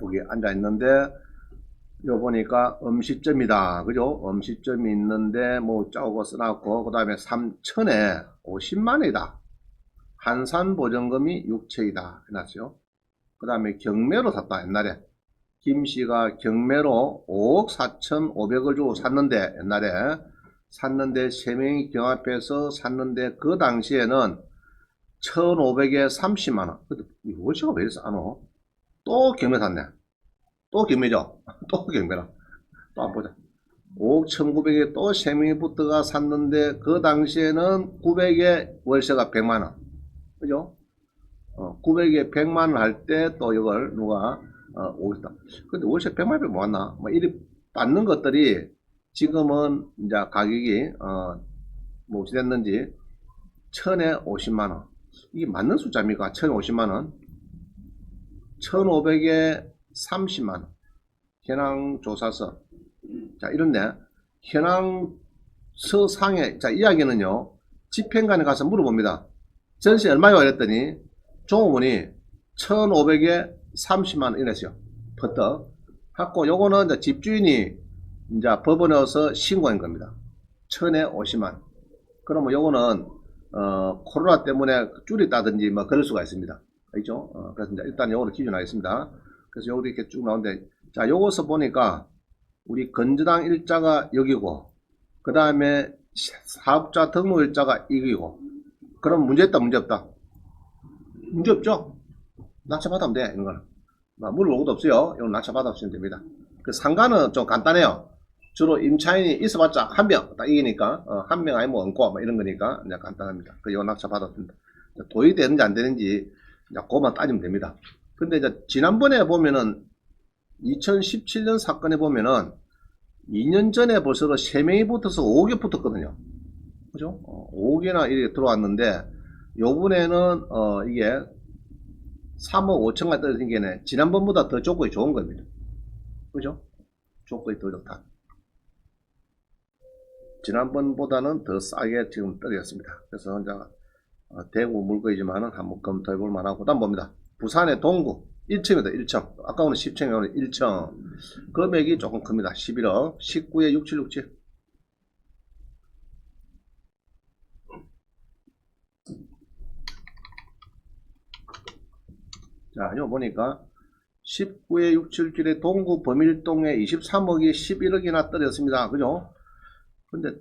여기 앉아있는데, 요 보니까 음식점이다. 그죠? 음식점이 있는데, 짜고 써놨고, 그 다음에 3천에 50만이다. 한산보증금이 6천이다. 해놨어요. 그 다음에 경매로 샀다. 옛날에. 김씨가 경매로 5억 4,500을 주고 샀는데, 옛날에. 샀는데, 3명이 경합해서 샀는데, 그 당시에는 1,500에 30만원. 근데 이거 월세가 왜 이렇게 싸노? 또 경매 샀네. 또 경매죠? 또 경매라. 또 안 보자. 5억 1,900에 또 3명이 붙어가 샀는데, 그 당시에는 900에 월세가 100만원. 그죠? 900에 100만 원 할 때 또 이걸 누가 오겠다. 근데 월세 100만 원 모았나? 뭐 이리 받는 것들이 지금은 이제 가격이 뭐 어찌 됐는지 1000에 50만 원. 이게 맞는 숫자입니까? 1000에 50만 원. 1500에 30만 원. 현황 조사서. 자, 이런데 현황서 상에 자, 이야기는요. 집행관에 가서 물어봅니다. 전세 얼마요? 이랬더니 종업원이 1500에 30만 원 이랬어요. 퍼뜩. 갖고 요거는 이제 집주인이 이제 법원에 와서 신고한 겁니다. 1000에 50만 원. 그러면 요거는 코로나 때문에 줄였다든지 뭐 그럴 수가 있습니다. 알죠? 그래서 이제 일단 요거를 기준하겠습니다. 그래서 요거 이렇게 쭉 나오는데 자, 요거서 보니까 우리 건조당 일자가 여기고 그 다음에 사업자 등록 일자가 이기고 그럼 문제 있다 문제 없다? 문제 없죠? 낙찰받으면 돼 이런 거는 물어볼 것도 없어요. 이건 낙찰받으시면 됩니다. 그 상가는 좀 간단해요. 주로 임차인이 있어봤자 한 명 딱 이기니까 한 명 아니면 얹고 뭐 이런 거니까 이제 간단합니다. 그 이거 낙찰받았습니다. 도입이 되는지 안 되는지 이제 그것만 따지면 됩니다. 근데 이제 지난번에 보면은 2017년 사건에 보면은 2년 전에 벌써 3명이 붙어서 5개 붙었거든요. 그죠? 5개나 이렇게 들어왔는데 요번에는 이게 3억 5천가 떨어진 게 지난번보다 더 조건이 좋은 겁니다. 그죠? 조건이 더 좋다. 지난번보다는 더 싸게 지금 떨어졌습니다. 그래서 이제 대구 물거이지만은 한번 검토해 볼 만하고 다음 봅니다. 부산의 동구 1층입니다. 1층. 아까는 10층이면 1층. 금액이 조금 큽니다. 11억. 19에 6767. 자, 이거 보니까 19에 677에 동구 범일동에 23억이 11억이나 떨어졌습니다. 그죠? 근데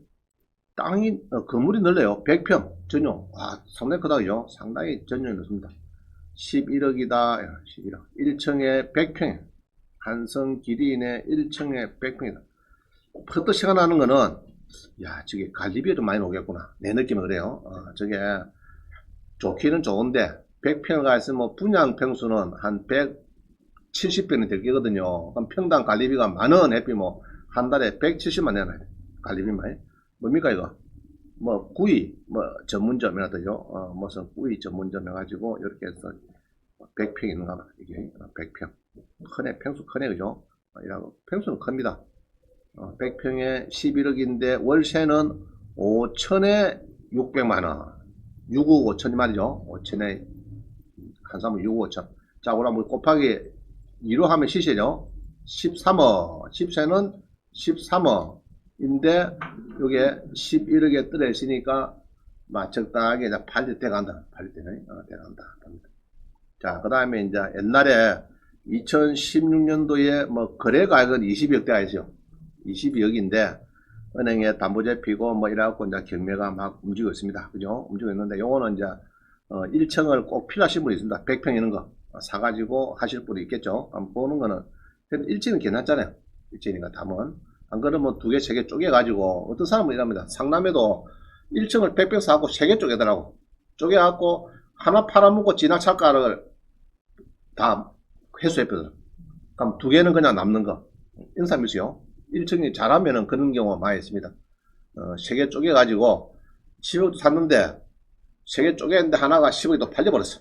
땅이, 건물이 넓어요. 100평 전용. 와, 상당히 크다, 그죠? 상당히 전용이 넓습니다. 11억이다. 11억. 1층에 100평. 한성 기리인의 1층에 100평이다. 퍼뜩 시간 나는 거는, 야, 저게 관리비가 좀 많이 오겠구나. 내 느낌은 그래요. 저게, 좋기는 좋은데, 100평을 가있으면 뭐 분양 평수는 한 170평이 될 거거든요. 그럼 평당 관리비가 만원 해피 뭐, 한 달에 170만 내놔야 돼. 관리비만. 뭡니까, 이거? 뭐, 구이, 뭐, 전문점이라 되죠. 무슨 구이 전문점 해가지고, 이렇게 해서 100평 있는가 봐. 이게, 100평. 크네, 평수 크네, 그죠? 이라고. 평수는 큽니다. 100평에 11억인데, 월세는 5천에 600만원. 6억 5천이 말이죠. 5천에, 한 사람은 6억 5천. 자, 그럼 뭐 곱하기 2로 하면 시세죠. 13억. 집세는 13억. 인데, 요게 11억에 떨어 있으니까, 적당하게 팔릴 때 간다. 팔릴 때는, 때 간다. 자, 그 다음에 이제 옛날에 2016년도에 뭐 거래가액은 20억 대야죠. 22억인데, 은행에 담보 잡히고 뭐 이래갖고 이제 경매가 막 움직이고 있습니다. 그죠? 움직이고 있는데, 요거는 이제, 1층을 꼭 필요하신 분이 있습니다. 100평 이런 거. 사가지고 하실 분이 있겠죠. 한번 보는 거는. 근데 1층은 괜찮잖아요. 1층이니까 담은. 안 그러면 2개, 3개 쪼개가지고, 어떤 사람은 이럽니다. 상남에도 1층을 100평 사고 3개 쪼개더라고. 쪼개갖고, 하나 팔아먹고 진압차가를 다 회수해버려. 그럼 2개는 그냥 남는 거. 이런 사람이 있어요. 1층이 잘하면은 그런 경우가 많이 있습니다. 3개 쪼개가지고, 10억도 샀는데, 3개 쪼개는데 하나가 10억이 또 팔려버렸어.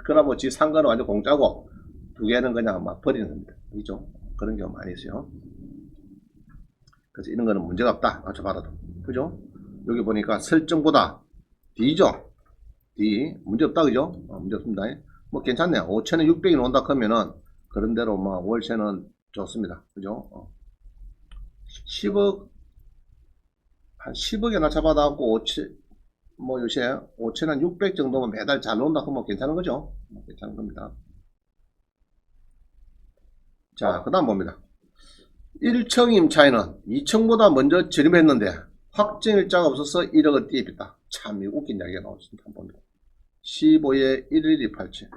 그러면 지 산 거는 완전 공짜고, 2개는 그냥 막 버리는 겁니다. 그죠? 그런 경우 많이 있어요. 그래서 이런 거는 문제가 없다. 맞춰받아도. 그죠? 여기 보니까 설정보다 D죠? D. 문제 없다. 그죠? 문제 없습니다. 뭐 괜찮네요. 5천에 600이 나온다 그러면은, 그런대로 뭐 월세는 좋습니다. 그죠? 10억, 한 10억에 낮춰받아갖고, 뭐 요새 5천에 600 정도면 매달 잘 나온다 그러면 괜찮은 거죠? 괜찮은 겁니다. 자, 그 다음 봅니다. 1층 임차인은 2층보다 먼저 저렴했는데 확정일자가 없어서 1억을 띄입니다. 참 웃긴 이야기가 나왔습니다. 한번 봅니다. 15에 1128층.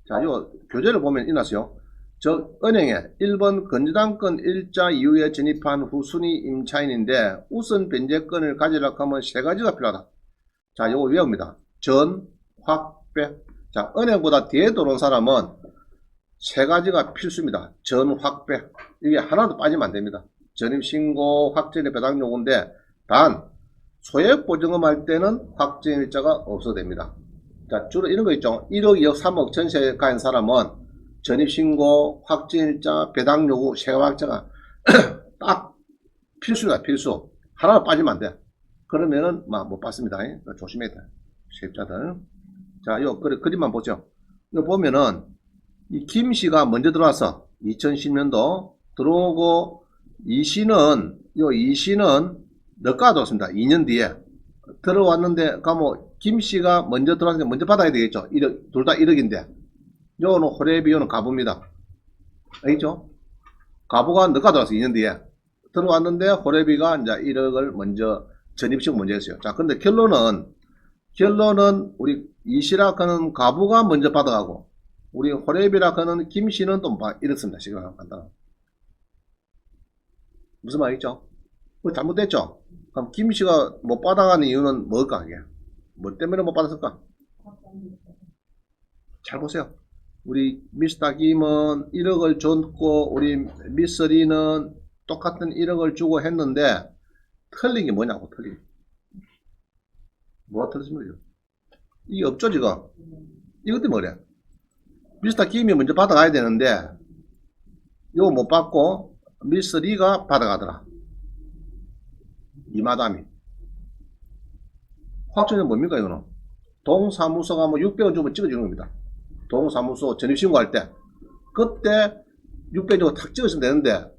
자, 요 교재를 보면 이나서요. 저 은행에 1번 건조당권 일자 이후에 전입한 후순위 임차인인데 우선 변제권을 가지려고 하면 3가지가 필요하다. 자, 요거 외웁니다. 전, 확, 빼. 자, 은행보다 뒤에 들어온 사람은 세 가지가 필수입니다. 전, 확, 빼. 이게 하나도 빠지면 안 됩니다. 전입신고, 확정일 배당 요구인데, 단, 소액보증금 할 때는 확정일자가 없어도 됩니다. 자, 주로 이런 거 있죠. 1억, 2억, 3억 전세 가인 사람은 전입신고, 확정일자, 배당 요구, 세액확정가 딱 필수다, 필수. 하나 빠지면 안 돼. 그러면은, 못 받습니다. 조심해야 돼. 세입자들. 자, 요, 그림만 보죠. 이거 보면은, 이 김씨가 먼저 들어와서, 2010년도 들어오고, 이씨는 너가 들어왔습니다. 2년 뒤에. 들어왔는데, 김씨가 먼저 들어왔는데, 먼저 받아야 되겠죠. 1억, 둘 다 1억인데. 요거는 호래비, 요는 가부입니다. 알겠죠? 가부가 너가 들어왔어, 2년 뒤에. 들어왔는데, 호래비가 이제 1억을 먼저, 전입식 먼저 했어요. 자, 근데 결론은, 우리 이씨라 하는 가부가 먼저 받아가고, 우리 호래비라 하는 김씨는 또 이렇습니다. 지금 간단하게. 무슨 말이죠? 잘못됐죠? 그럼 김씨가 못 받아가는 이유는 뭘까, 이게? 뭐 때문에 못 받았을까? 잘 보세요. 우리 미스터 김은 1억을 줬고, 우리 미스리는 똑같은 1억을 주고 했는데, 틀린 게 뭐냐고, 틀린 게. 뭐가 틀렸습니까? 이게 없죠, 지금? 이것 때문에 그래. 미스터 김이 먼저 받아가야 되는데, 이거 못 받고, 미스 리가 받아가더라. 이 마담이. 확정은 뭡니까, 이거는? 동사무소가 600원 주면 찍어주는 겁니다. 동사무소 전입신고할 때. 그때 600원 주고 탁 찍으시면 되는데,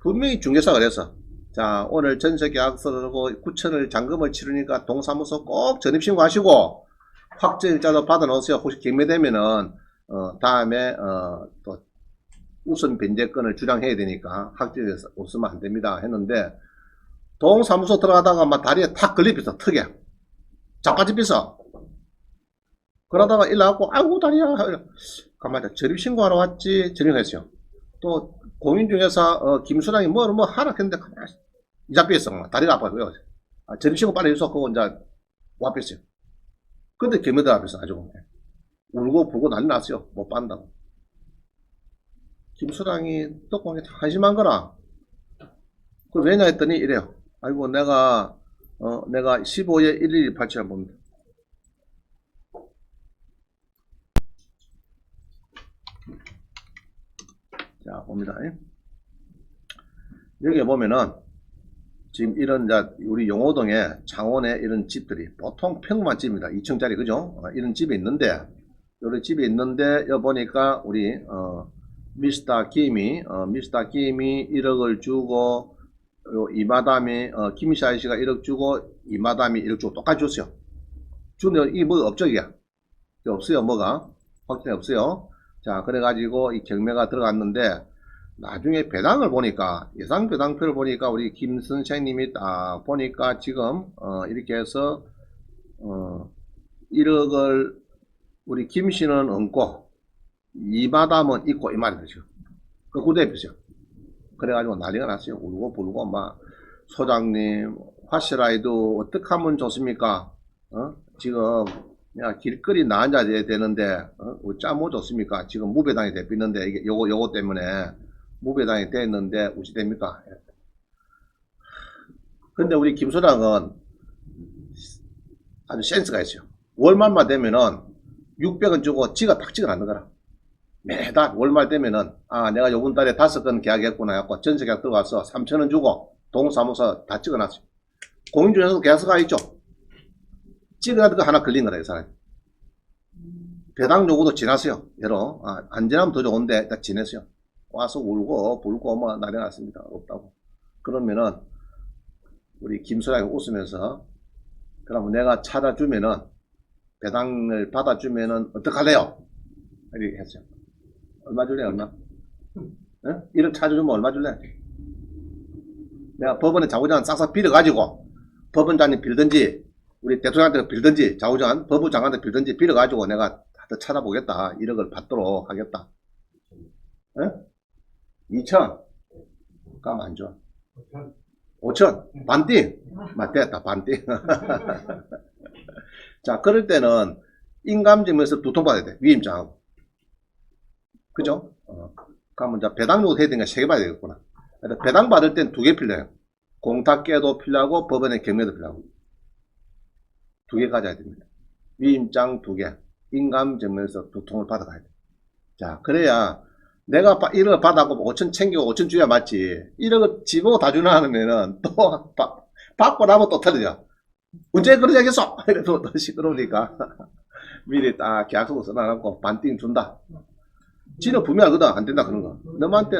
분명히 중개사가 그래서, 자, 오늘 전세계약서를 하고 9천을 잔금을 치르니까 동사무소 꼭 전입신고하시고, 확정일자도 받아놓으세요. 혹시 경매되면은, 다음에, 또, 우선 변제권을 주장해야 되니까 확정일자 없으면 안 됩니다. 했는데, 동사무소 들어가다가 막 다리에 탁 걸립니다. 턱에. 자빠집니다. 그러다가 일어나고, 아이고, 다리야. 가만히 전입신고하러 왔지. 전입했어요. 또, 공인중개사, 김수랑이 뭐 하라 했는데, 가만히 이 잡혔어. 다리가 아파요. 전입신고 빨리 해서, 그거 이제, 와뺐어요. 근데 경매들 앞에서 아주, 울고 불고 난리 났어요. 못 받는다고. 김수랑이 떡공이 한심한 거라. 그 왜냐 했더니 이래요. 아이고, 내가 15에 1128치 안 봅니다. 자, 봅니다. 여기에 보면은, 지금 이런, 우리 용호동에 창원에 이런 집들이 보통 평만 집입니다. 2층짜리, 그죠? 이런 집이 있는데, 여기 집이 있는데, 여기 보니까 우리, 미스터 김이 1억을 주고, 이마담이, 김씨 아저씨가 1억 주고, 이마담이 1억 주고 똑같이 줬어요. 주는 이 뭐 없죠, 이게? 없어요, 뭐가? 확정이 없어요. 자, 그래가지고 이 경매가 들어갔는데, 나중에 배당을 보니까, 예상 배당표를 보니까, 우리 김 선생님이 딱 보니까 지금, 이렇게 해서, 1억을 우리 김 씨는 얹고, 이마담은 있고, 이 말이죠. 그 구대표죠. 그래가지고 난리가 났어요. 울고 불고, 소장님, 화시라이도 어떻게 하면 좋습니까? 지금, 길거리 나앉아야 되는데, 어쩌면 좋습니까? 지금 무배당이 됐는데, 이게 요거 때문에, 무배당이 됐는데, 어찌 됩니까? 근데 우리 김소장은 아주 센스가 있어요. 월말만 되면은 600원 주고 지가 탁 찍어놨는 거라. 매달 월말 되면은, 내가 요번 달에 5건 계약했구나 해갖고 전세계약 들어가서 3,000원 주고 동사무소 다 찍어놨어요. 공인중개사도 계약서가 있죠. 찍어놨던 거 하나 걸린 거라, 이 사람이. 배당 요구도 지났어요. 여러, 안 지나면 더 좋은데, 딱 지냈어요. 와서 울고, 불고, 난리 났습니다. 없다고. 그러면은, 우리 김수랑이 웃으면서, 그럼 내가 찾아주면은, 배당을 받아주면은, 어떡할래요? 이렇게 했어요. 얼마 줄래, 얼마? 1억 찾아주면 얼마 줄래? 내가 법원에 자구장 싹싹 빌어가지고, 법원장님 빌든지, 우리 대통령한테 빌든지, 자구장, 법무장관한테 빌든지 빌어가지고 내가 더 찾아보겠다. 1억을 받도록 하겠다. 2천? 그럼 안 줘. 5천? 반띵? 맞겠다, 반띵. 자, 그럴 때는 인감증명서 두 통 받아야 돼. 위임장하고. 그죠? 그러면 이제 배당료도 해야 되니까 세 개 받아야 되겠구나. 배당 받을 땐 두 개 필요해요. 공탁계도 필요하고 법원의 경매도 필요하고. 두 개 가져야 됩니다. 위임장 두 개, 인감증명서 두 통을 받아가야 돼. 자, 그래야 내가 1억 받아고 5천 챙기고 5천 줘야 맞지. 1억 지보고 다 주나 하면은 또 받고 나면 또 터져. 언제 그러지 않겠어? 또 시끄러우니까 미리 딱 계약서도 써놔놓고 반띵 준다. 지는 분명하거든. 안 된다 그런 거. 너한테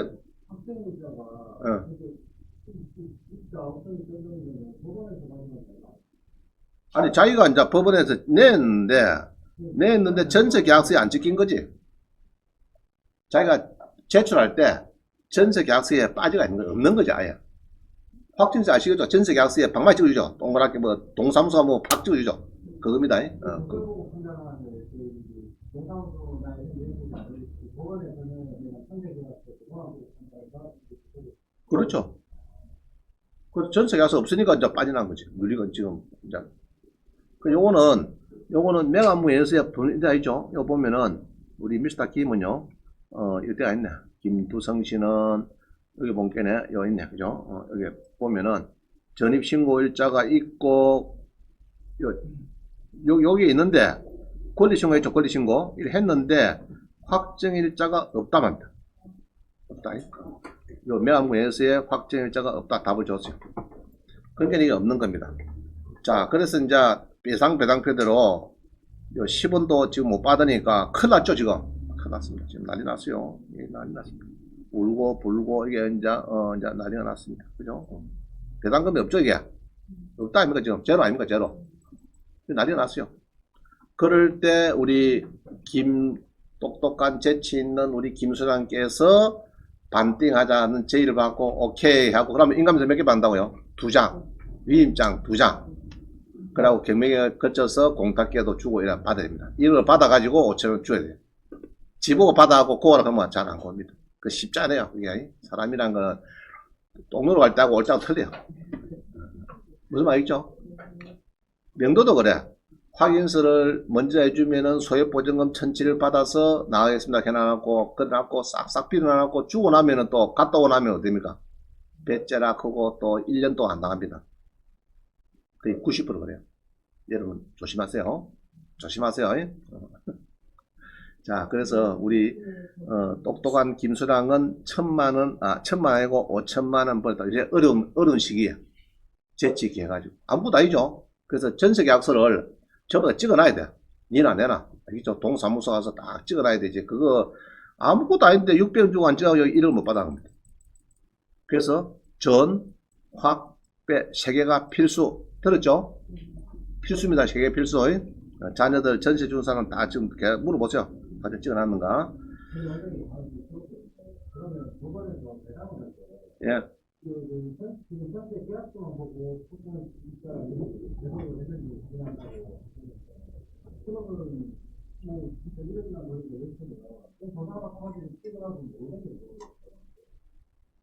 아니 자기가 이제 법원에서 냈는데 전세 계약서에 안 찍힌 거지. 자기가 제출할 때 전세 계약서에 빠져가 있는 거 없는 거지 아예. 확진세 아시겠죠? 전세 계약서에 방만 찍어주죠. 동그랗게 뭐 동사무소 뭐 팍 찍어주죠. 그겁니다. 그렇죠. 그 전세 계약서 없으니까 이제 빠져나간 거지. 물리건 지금 이제. 그 요거는 명함무에서의 분인데 있죠. 요 보면은 우리 미스터 김은요. 이때가 있네. 김두성 씨는 여기 본게네. 요 있네. 그죠? 여기 보면은 전입신고일자가 있고 여기 있는데 권리신고 했죠. 권리신고 일 했는데 확정일자가 없다 말입니다. 없다. 요 명함무에서의 확정일자가 없다. 답을 줬어요. 그러니까 이게 없는 겁니다. 자, 그래서 이제 배당표대로 요 10원도 지금 못 받으니까 큰일 났죠, 지금. 큰일 났습니다. 지금 난리 났어요. 예, 난리 났습니다. 울고, 불고, 이게 이제 난리가 났습니다. 그죠? 배당금이 없죠, 이게? 없다 아닙니까, 지금? 제로 아닙니까, 제로? 난리가 났어요. 그럴 때, 우리 똑똑한 재치 있는 우리 김 소장께서 반띵하자는 제의를 받고, 오케이 하고, 그러면 인감서 몇 개 받는다고요? 2장. 위임장 2장. 그리고 경매에 거쳐서 공탁계도 주고 이래 받아야 됩니다. 이걸 받아가지고 5천원 줘야 돼요. 지보고 받아갖고 고하라 그러면 잘 안 고입니다. 그 쉽지 않아요. 그게 사람이란 건 똥누러 갈 때하고 올 때하고 틀려요. 무슨 말이죠? 명도도 그래. 확인서를 먼저 해주면은 소액보증금 1,700을 받아서 나가겠습니다. 해놔놓고 그래놓고 싹싹 빌어놔놓고 주고 나면은 또 갔다 오고 나면 어떻습니까? 배째라 크고 또 1년 동안 안 나갑니다. 거의 90% 그래요. 여러분 조심하세요. 조심하세요. 자, 그래서 우리 똑똑한 김수랑은 1,000만원, 1,000만 아니고 5천만원 벌다. 이제 어려운 시기에 재치있게 해가지고 아무것도 아니죠. 그래서 전세계약서를 저보다 찍어놔야 돼. 니나 내나 알겠죠? 동사무소 가서 딱 찍어놔야 되지. 그거 아무것도 아닌데 600원 주고 안 찍어서 1을 못 받아갑니다. 그래서 전, 확, 빼, 3개가 필수. 들었죠? 필수입니다. 3개 필수. 자녀들 전세 준 사람 다 지금 물어보세요. 다들 찍어놨는가? 예.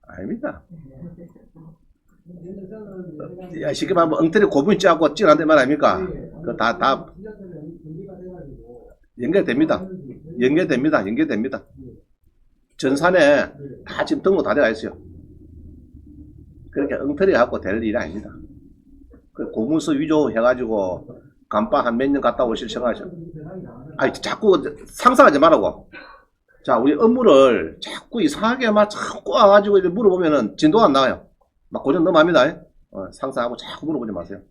아닙니다. 야, 쉽게 말하면 엉터리 고분 짜고 찍어놨단 말 아닙니까? 그 다 연결됩니다. 연결됩니다. 전산에 다 지금 등록 다 되어 있어요. 그렇게 엉터리 갖고 될 일이 아닙니다. 그 고문서 위조 해가지고 감방 한 몇 년 갔다 오실 생각하죠. 아니, 자꾸 상상하지 말라고. 자, 우리 업무를 자꾸 이상하게 막 자꾸 와가지고 물어보면은 진도가 안 나와요. 막 고정 너무 합니다. 상상하고 자꾸 물어보지 마세요.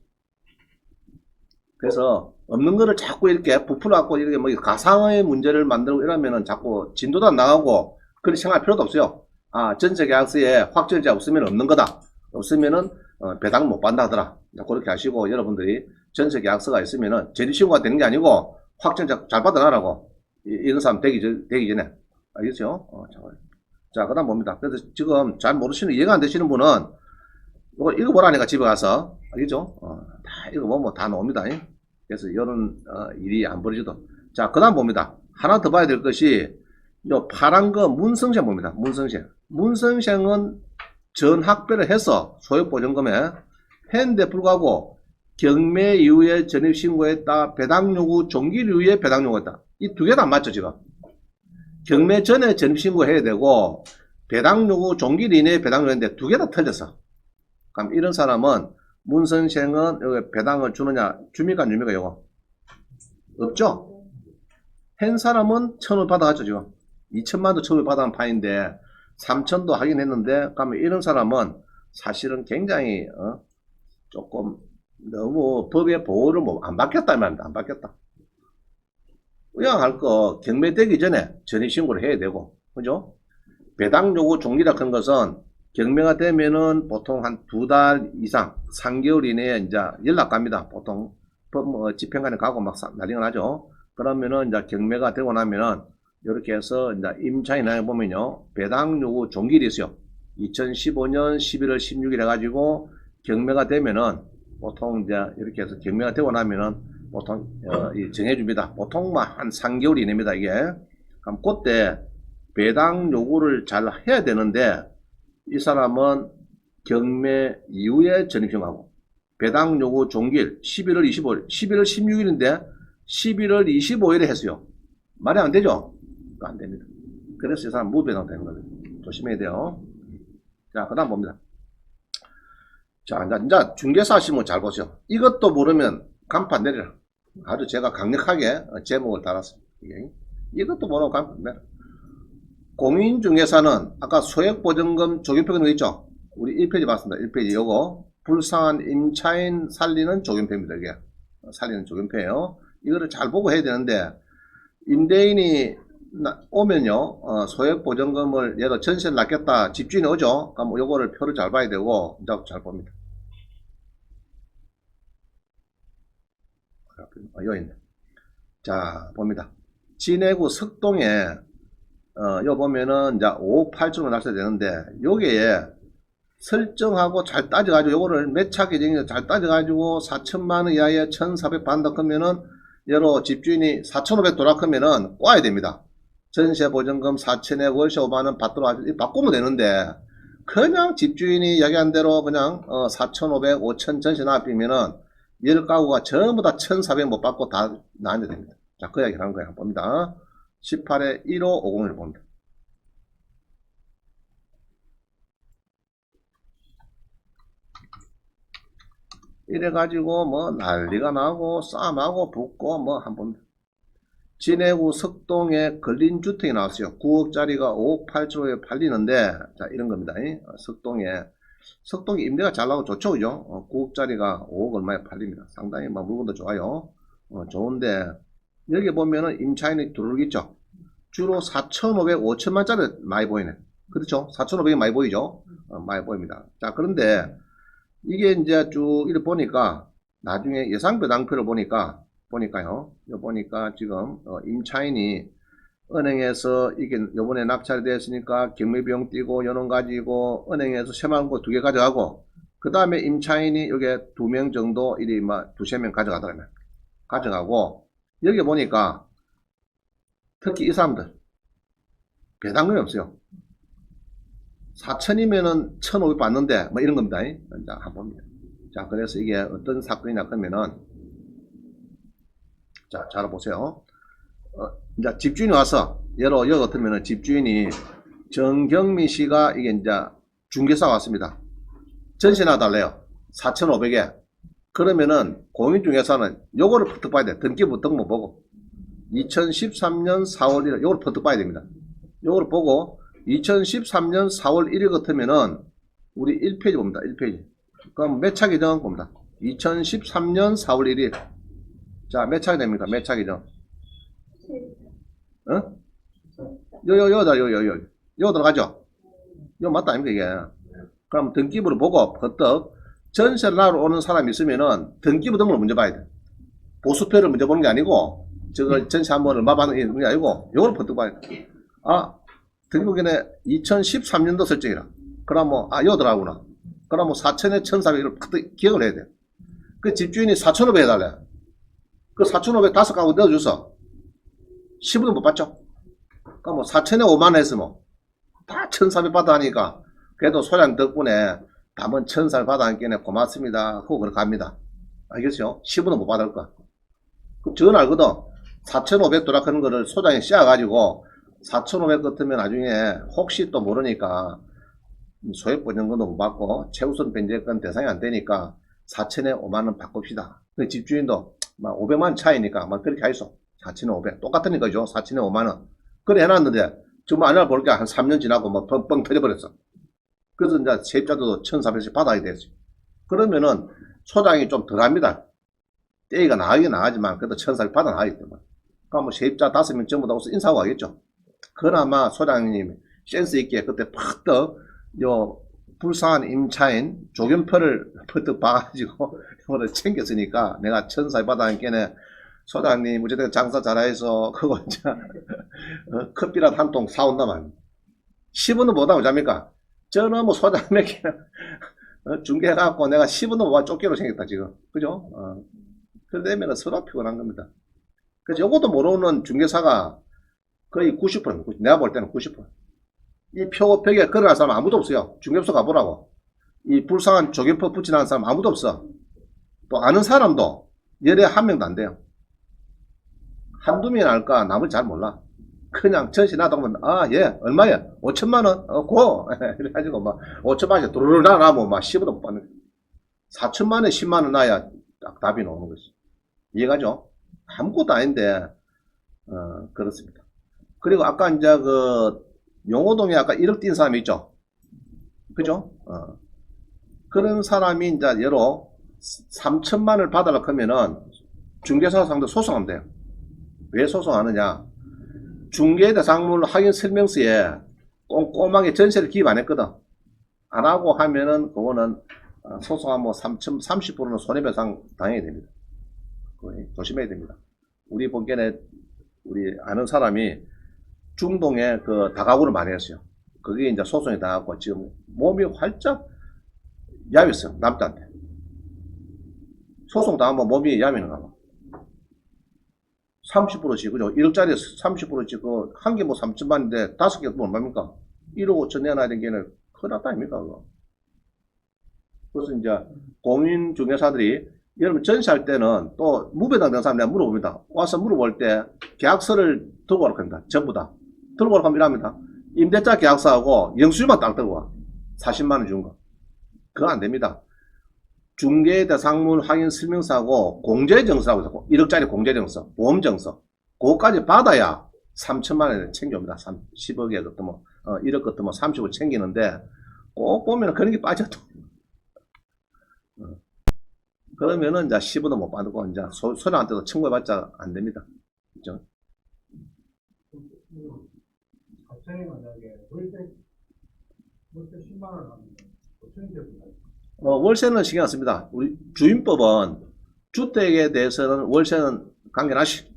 그래서 없는 거를 자꾸 이렇게 부풀어갖고 이렇게 뭐 가상의 문제를 만들고 이러면은 자꾸 진도도 안 나가고 그렇게 생각할 필요도 없어요. 전세계약서에 확정자 없으면 없는 거다. 없으면은 배당 못 받는다 하더라. 그렇게 하시고 여러분들이 전세계약서가 있으면은 재리신고가 되는 게 아니고 확정자 잘 받아놔라고. 이런 사람 되기 전에. 알겠죠? 자, 그 다음 봅니다. 그래서 지금 잘 모르시는, 이해가 안 되시는 분은 이거 읽어보라니까 집에 가서. 알겠죠? 다 읽어보면 다 나옵니다. 그래서 이런 일이 안 벌어져도. 자, 그 다음 봅니다. 하나 더 봐야 될 것이 요 파란 거 문성생 봅니다. 문성생. 문성생은 전학배를 해서 소액보증금에 했는데 불구하고 경매 이후에 전입신고했다, 배당 요구 종길 이후에 배당 요구했다. 이 두 개 다 안 맞죠, 지금? 경매 전에 전입신고해야 되고, 배당 요구 종길 이내에 배당 요구했는데 두 개 다 틀렸어. 그럼 이런 사람은 문선생은 여기 배당을 주느냐, 줍니까, 안 줍니까, 이거? 없죠? 한 사람은 1,000원 받아가죠, 지금. 2천만도 처음에 받아간 판인데, 3천도 하긴 했는데, 그러면 이런 사람은 사실은 굉장히, 조금 너무 법의 보호를 안 받겠다, 이 말입니다. 안 받겠다. 의향할 거 경매되기 전에 전입신고를 해야 되고, 그죠? 배당 요구 종기라 큰 것은 경매가 되면은 보통 한 2달 이상, 3개월 이내에 이제 연락 갑니다. 보통 집행관에 가고 막 난리가 나죠. 그러면은 이제 경매가 되고 나면은 이렇게 해서 이제 임차인에 보면요, 배당 요구 종길이 있어요. 2015년 11월 16일 해가지고 경매가 되면은 보통 이제 이렇게 해서 경매가 되고 나면은 보통 정해줍니다. 보통 한 3개월 이내입니다, 이게. 그럼 그때 배당 요구를 잘 해야 되는데, 이 사람은 경매 이후에 전입신고하고, 배당 요구 종길 11월 25일, 11월 16일인데 11월 25일에 했어요. 말이 안 되죠? 안 됩니다. 그래서 이 사람 무배당 되는 거예요. 조심해야 돼요. 자, 그 다음 봅니다. 자, 이제 중개사 하시면 잘 보세요. 이것도 모르면 간판 내려라. 아주 제가 강력하게 제목을 달았습니다. 이것도 모르면 간판 내려라. 공인중개사는 아까 소액보증금 조경표가 있죠? 우리 1페이지 봤습니다. 1페이지 요거 불쌍한 임차인 살리는 조경표입니다. 이게 살리는 조경표예요. 이거를 잘 보고 해야 되는데, 임대인이 오면요, 소액보증금을 얘가 전세를 놨겠다, 집주인이 오죠? 그럼 요거를 표를 잘 봐야 되고, 이제 잘 봅니다. 여기 있네. 자, 봅니다. 진해구 석동에, 요 보면은 이제 5억 8천원 났어야 되는데, 여기에 설정하고 잘 따져가지고, 요거를 몇 차 계정에서 잘 따져가지고, 4천만원 이하에 1,400 받는다 그러면은, 여러 집주인이 4,500 돌아 크면은 꽈야 됩니다. 전세 보증금 4천에 월세 5만원 받도록 하죠. 바꾸면 되는데, 그냥 집주인이 이야기한 대로 그냥 4,500, 5,000 전세 납입면은 10가구가 전부 다 1,400 못 받고 다 나앉아 됩니다. 자, 그 이야기를 하는 거예요. 한번 봅니다. 18에 1550을 봅니다. 이래가지고 뭐 난리가 나고 싸움하고 붙고 뭐 한번 진해구 석동에 걸린 주택이 나왔어요. 9억짜리가 5억 8천원에 팔리는데, 자, 이런 겁니다. 석동이 임대가 잘 나고 좋죠, 그죠? 9억짜리가 5억 얼마에 팔립니다. 상당히 뭐 물건도 좋아요. 좋은데, 여기 보면은 임차인이 두르겠죠. 주로 4,500, 5천만짜리 많이 보이네. 그렇죠? 4,500이 많이 보이죠? 많이 보입니다. 자, 그런데, 이게 이제 쭉 이렇게 보니까, 나중에 예상배당표를 보니까요. 여기 보니까 지금, 임차인이 은행에서 이게 요번에 낙찰이 됐으니까 경매비용 띄고 연원 가지고 은행에서 새마은 거 2개 가져가고, 그 다음에 임차인이 여기 2명 정도, 이리 막 2~3명 가져가더라면. 가져가고, 여기 보니까, 특히 이 사람들, 배당금이 없어요. 4천이면은 1,500 받는데, 뭐 이런 겁니다. 자, 한번 봅니다. 자, 그래서 이게 어떤 사건이냐 그러면은, 자, 잘 보세요. 이제 집주인이 와서, 여기 같으면은 집주인이 정경민 씨가 이게 이제 중개사가 왔습니다. 전세 놔달래요. 4,500에. 그러면은 공인중개사는 요거를 퍼뜩 봐야 돼. 등기부 등본 보고. 2013년 4월 1일, 요거를 퍼뜩 봐야 됩니다. 요거를 보고, 2013년 4월 1일 같으면은, 우리 1페이지 봅니다. 1페이지. 그럼 몇 차 기정 봅니다. 2013년 4월 1일. 자, 몇 차게 됩니까? 몇 차 기정? 요 들어가죠? 요 맞다 아닙니까, 이게? 그럼 등기부를 보고, 퍼뜩, 전세를 나러 오는 사람이 있으면은, 등기부 등본을 먼저 봐야 돼. 보수표를 먼저 보는 게 아니고, 저거 전세 한 번 얼마 받는 게 아니고, 요걸 퍼뜩 봐야 돼. 아, 등기부에 2013년도 설정이라. 그럼 뭐, 요 들어가구나. 그럼 뭐 4천에 1,400을 퍼뜩 기억을 해야 돼. 그 집주인이 4,500 해달래. 그 4,500 5가구 넣어줘서 10원 못 받죠? 그럼 뭐 4천에 5만 했으면 다 1,400 받아 하니까 그래도 소장 덕분에 담은 1,400 받아 하니까 고맙습니다 하고 그렇게 갑니다. 알겠어요? 10원은 못 받을 거야. 그럼 저건 알거든. 4,500 도락하는 거를 소장에 씌워가지고 4,500 같으면 나중에 혹시 또 모르니까 소액보증금도 못 받고 최우선 변제권 대상이 안 되니까 4천에 5만원 바꿉시다. 그 집주인도 막 500만원 차이니까 막 그렇게 하있어. 4천에 500 똑같으니까 죠. 4천에 5만원 그래 해놨는데 정말 안 알아보니까 한 3년 지나고 뭐 뻥뻥 터져버렸어. 그래서 이제 세입자도 1,400씩 받아야 됐어요. 그러면은 소장이 좀 덜합니다. 떼기가 나가긴 나가지만 그래도 1,400 받아 나가기 때문에. 그러니까 뭐 세입자 5명 전부 다 와서 인사하고 가겠죠. 그나마 소장님 센스 있게 그때 팍떡 요 불쌍한 임차인 조견표를 퍼뜩 봐가지고 이거를 챙겼으니까 내가 1,400 받아니까 소장님 어쨌든 장사 잘해서 그거 이제 커피라도 한 통 사온다만 10원은 못하면 잡니까? 저는 뭐 소장님에게 중개해갖고 내가 10원은 와 쫓기로 생겼다 지금 그죠? 그러면 서로 피곤한 겁니다. 그래서 요것도 모르는 중개사가 거의 90%, 내가 볼 때는 90%. 이 표 벽에 걸어갈 사람 아무도 없어요. 중개소 가보라고. 이 불쌍한 조개표 붙이는 사람 아무도 없어. 또 아는 사람도 열에 한 명도 안 돼요. 한두 명이 알까 나머지 잘 몰라. 그냥 전시 놔두면 예 얼마야 5천만원 고 이래가지고 막 5천만원씩 도로를 나가면 막 10원도 못 받는 거야. 4천만원에 10만원 나야 딱 답이 나오는 거지. 이해가죠? 아무것도 아닌데 그렇습니다. 그리고 아까 이제 그 용호동에 아까 1억 띈 사람이 있죠. 그죠? 그런 사람이 이제 예로 3천만원을 받으려고 하면은 중개사 상대 소송하면 돼요. 왜 소송하느냐? 중개대상물 확인 설명서에 꼼꼼하게 전세를 기입 안 했거든. 안 하고 하면은 그거는 소송하면 뭐 30%는 손해배상 당해야 됩니다. 조심해야 됩니다. 우리 보기에는 우리 아는 사람이 중동에 그 다가구를 많이 했어요. 그게 이제 소송이 당하고 지금 몸이 활짝 야였어요. 남자한테. 소송 당하면 몸이 야미는가 봐. 30%씩, 그죠? 1억짜리 30%씩, 한 개 뭐 3천만인데 5개 뭐 얼마입니까? 1억 5천 내놔야 되는 게 큰일 났다 아닙니까, 그거? 그래서 이제 공인중개사들이 여러분 전시할 때는 또 무배당 된 사람 내가 물어봅니다. 와서 물어볼 때 계약서를 들고 오라고 합니다. 전부 다. 들고 오라고 하면 이랍니다. 임대차 계약서하고 영수증만 딱 들고 와. 40만원 준 거. 그거 안 됩니다. 중개대상물 확인 설명서하고 공제증서라고 해서 1억짜리 공제증서, 보험증서 그거까지 받아야 3천만원을 챙겨옵니다. 10억에 그것도 1억 것도 30억 챙기는데 꼭 보면 그런 게 빠져도 그러면은 이제 10원도 못 받고 이제 소장한테도 청구해봤자 안 됩니다. 그죠? 갑자기 만약에 월세 10만원 하면 5천이 되고 월세는 신경 안 씁니다. 우리 주임법은 주택에 대해서는 월세는 관계나시.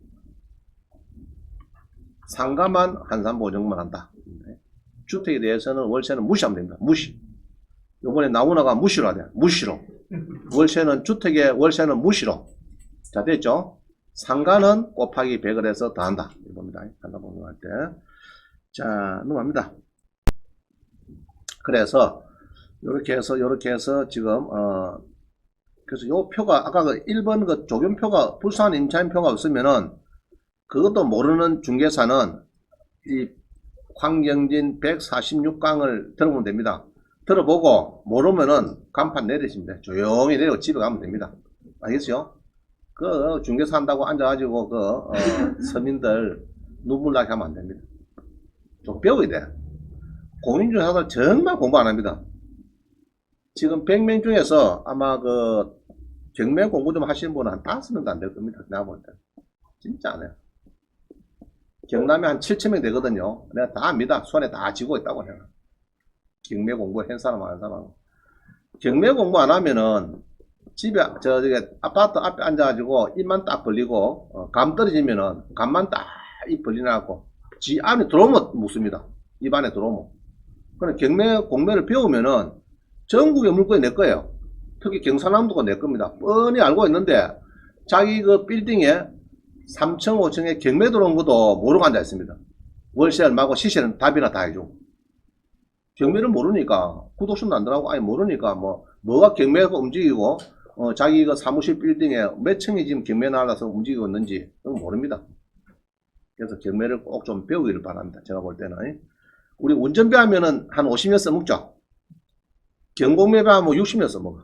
상가만 한산보증만 한다. 주택에 대해서는 월세는 무시하면 됩니다. 무시. 요번에 나오나가 무시로 하대. 무시로. 월세는 주택의 월세는 무시로. 자 됐죠? 상가는 곱하기 100을 해서 더한다. 이겁니다. 한산보증할 때. 자 넘어갑니다. 그래서 요렇게 해서 지금 그래서 요 표가 아까 그 1번 그 조견표가 불쌍한 임차인표가 없으면은 그것도 모르는 중개사는 이 황경진 146강을 들어보면 됩니다. 들어보고 모르면은 간판 내리시면 조용히 내리고 집에 가면 됩니다. 알겠어요? 그 중개사 한다고 앉아가지고 서민들 눈물 나게 하면 안 됩니다. 좀 배워야 돼. 공인중개사들 정말 공부 안 합니다. 지금 100명 중에서 아마 경매 공부 좀 하시는 분은 한 5명도 안 될 겁니다. 내가 볼 때. 진짜 안 해요. 경남에 한 7,000명 되거든요. 내가 다 압니다. 손에 다 쥐고 있다고 해요. 경매 공부 한 사람 안 사람. 경매 공부 안 하면은 집에 저기 아파트 앞에 앉아가지고 입만 딱 벌리고 감 떨어지면은 감만 딱 입 벌리나고 지 안에 들어오면 묻습니다. 입 안에 들어오면. 그럼 경매 공매를 배우면은 전국의 물건이 내 거예요. 특히 경상남도가 내 겁니다. 뻔히 알고 있는데 자기 그 빌딩에 3층 5층에 경매 들어온 것도 모르고 앉아 있습니다. 월세 얼마고 시세는 답이나 다 해주고. 경매를 모르니까 구독수도 안 들어가고 아니 모르니까 뭐가 경매가 움직이고 자기 그 사무실 빌딩에 몇 층이 지금 경매 날라서 움직이고 있는지 그건 모릅니다. 그래서 경매를 꼭 좀 배우기를 바랍니다. 제가 볼 때는. 우리 운전배 하면은 한 50년 써먹죠. 경공매배 하면 60년 써먹어.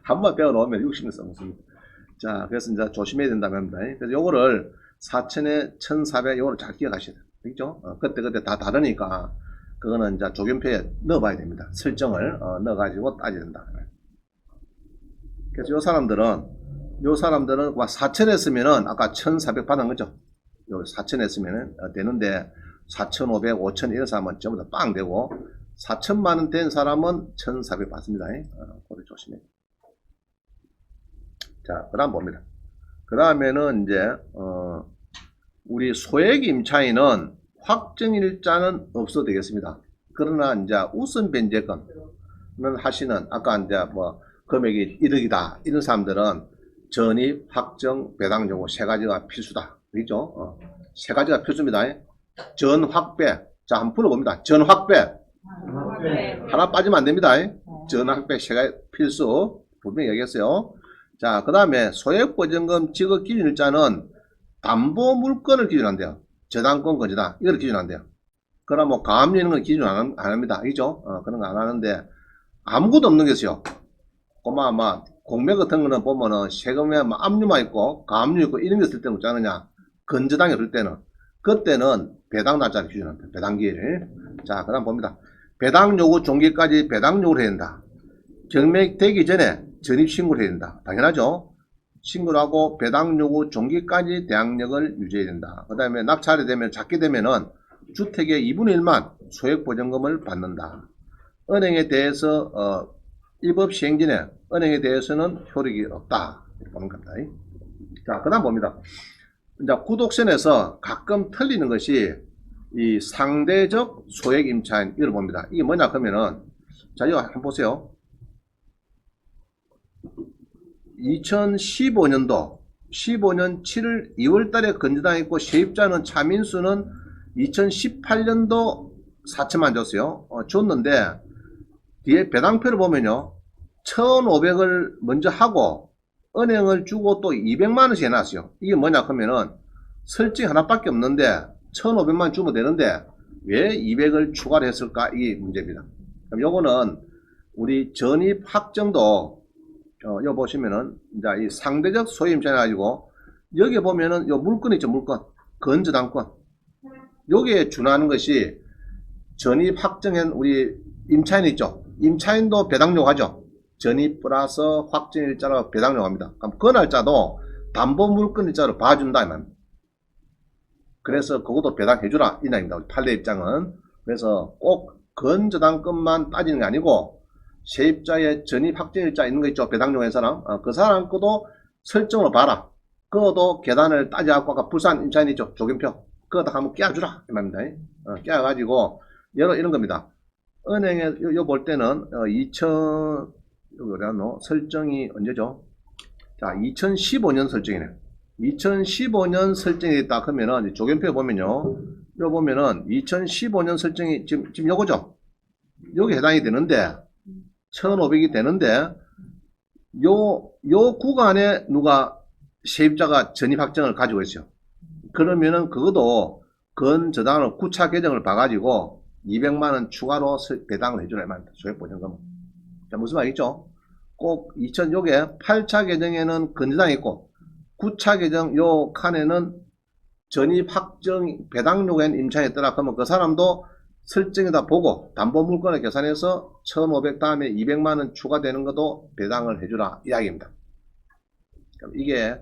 한 번 배워놓으면 60년 써먹습니다. 자, 그래서 이제 조심해야 된다고 합니다. 그래서 요거를 4,000에 1,400 요거를 잘 기억하셔야 돼요. 그죠? 그때 다 다르니까 그거는 이제 조견표에 넣어봐야 됩니다. 설정을 넣어가지고 따져야 된다. 그래서 요 사람들은 4,000 했으면은 아까 1,400 받은 거죠. 요 4,000 했으면은 되는데 4,500, 5,000 이런 사람은 전부 다 빵 되고 4,000만 원 된 사람은 1,400 받습니다. 그걸 조심해. 자, 그 다음 봅니다. 그 다음에는 이제 우리 소액 임차인은 확정일자는 없어도 되겠습니다. 그러나 이제 우선 변제금은 하시는 아까 이제 뭐 금액이 1억이다 이런 사람들은 전입, 확정, 배당 요구 세 가지가 필수다. 그죠? 세 가지가 필수입니다. 전 확배. 자, 한번 풀어봅니다. 전 확배. 하나 빠지면 안 됩니다. 전 확배 세 가지 필수. 분명히 얘기했어요. 자, 그 다음에 소액보증금 지급 기준일자는 담보 물건을 기준한대요. 저당권 거지다. 이걸 기준한대요. 그럼 뭐 가압류 이런 건 기준 안 합니다. 그죠? 그런 거 안 하는데 아무것도 없는 것이요. 아마 공매 같은 거는 보면은 세금에 압류만 있고 가압류 있고 이런 게 있을 때는 없지 않느냐. 건저당이 없을 때는 그때는 배당 날짜를 기준합니다. 배당기일. 자, 그 다음 봅니다. 배당 요구 종기까지 배당 요구를 해야 된다. 경매되기 전에 전입신고를 해야 된다. 당연하죠. 신고를 하고 배당 요구 종기까지 대항력을 유지해야 된다. 그 다음에 낙찰이 되면 작게 되면은 주택의 2분의 1만 소액보증금을 받는다. 은행에 대해서 입업 시행 전에 은행에 대해서는 효력이 없다. 이렇게 보는 겁니다. 자, 그 다음 봅니다. 이제 구독선에서 가끔 틀리는 것이 이 상대적 소액 임차인 이걸 봅니다. 이게 뭐냐 그러면은 자, 이거 한번 보세요. 2015년도 15년 7월 2월 달에 건조당했고 세입자는 차민수는 2018년도 4천만 줬어요. 줬는데 뒤에 배당표를 보면요. 1,500을 먼저 하고 은행을 주고 또 200만원씩 해놨어요. 이게 뭐냐 하면은 설정 하나밖에 없는데 1,500만 주면 되는데 왜 200을 추가를 했을까? 이게 문제입니다. 그럼 요거는 우리 전입 확정도 여기 보시면은 이제 이 상대적 소유임차인 가지고 여기 보면은 요 물건 있죠. 물건 건저당권 여기에 준하는 것이 전입 확정한 우리 임차인 있죠. 임차인도 배당료 하죠. 전입 플러스 확정일자로 배당료 합니다. 그럼 그 날짜도 담보물건 일자로 봐준다 이 말입니다. 그래서 그것도 배당해주라 이 말입니다. 우리 판례 입장은. 그래서 꼭 건저당권만 따지는 게 아니고 세입자의 전입 확정일자 있는 거 있죠. 배당료 한 사람. 그 사람 것도 설정으로 봐라. 그것도 계단을 따져갖고 아까 부산 임차인 있죠. 조견표. 그거 다 한번 깨워주라 이 말입니다. 깨워가지고 이런 겁니다. 은행에 요 볼 때는 2000 설정이 언제죠? 자, 2015년 설정이네. 2015년 설정이 있다 그러면은 조견표에 보면요. 요 보면은 2015년 설정이 지금 요거죠. 여기 해당이 되는데 1,500이 되는데 요 구간에 누가 세입자가 전입 확정을 가지고 있어요. 그러면은 그것도 건저당을 구차 계정을 봐가지고 200만원 추가로 배당을 해주라 이 말입니다. 소액보증금은. 자, 무슨 말이죠? 꼭 요게 8차 계정에는 건저당이 있고 9차 계정 요 칸에는 전입 확정 배당료가 있는 임차인이 있더라 그러면 그 사람도 설정에다 보고 담보물건을 계산해서 1,500 다음에 200만원 추가되는 것도 배당을 해주라 이야기입니다. 이게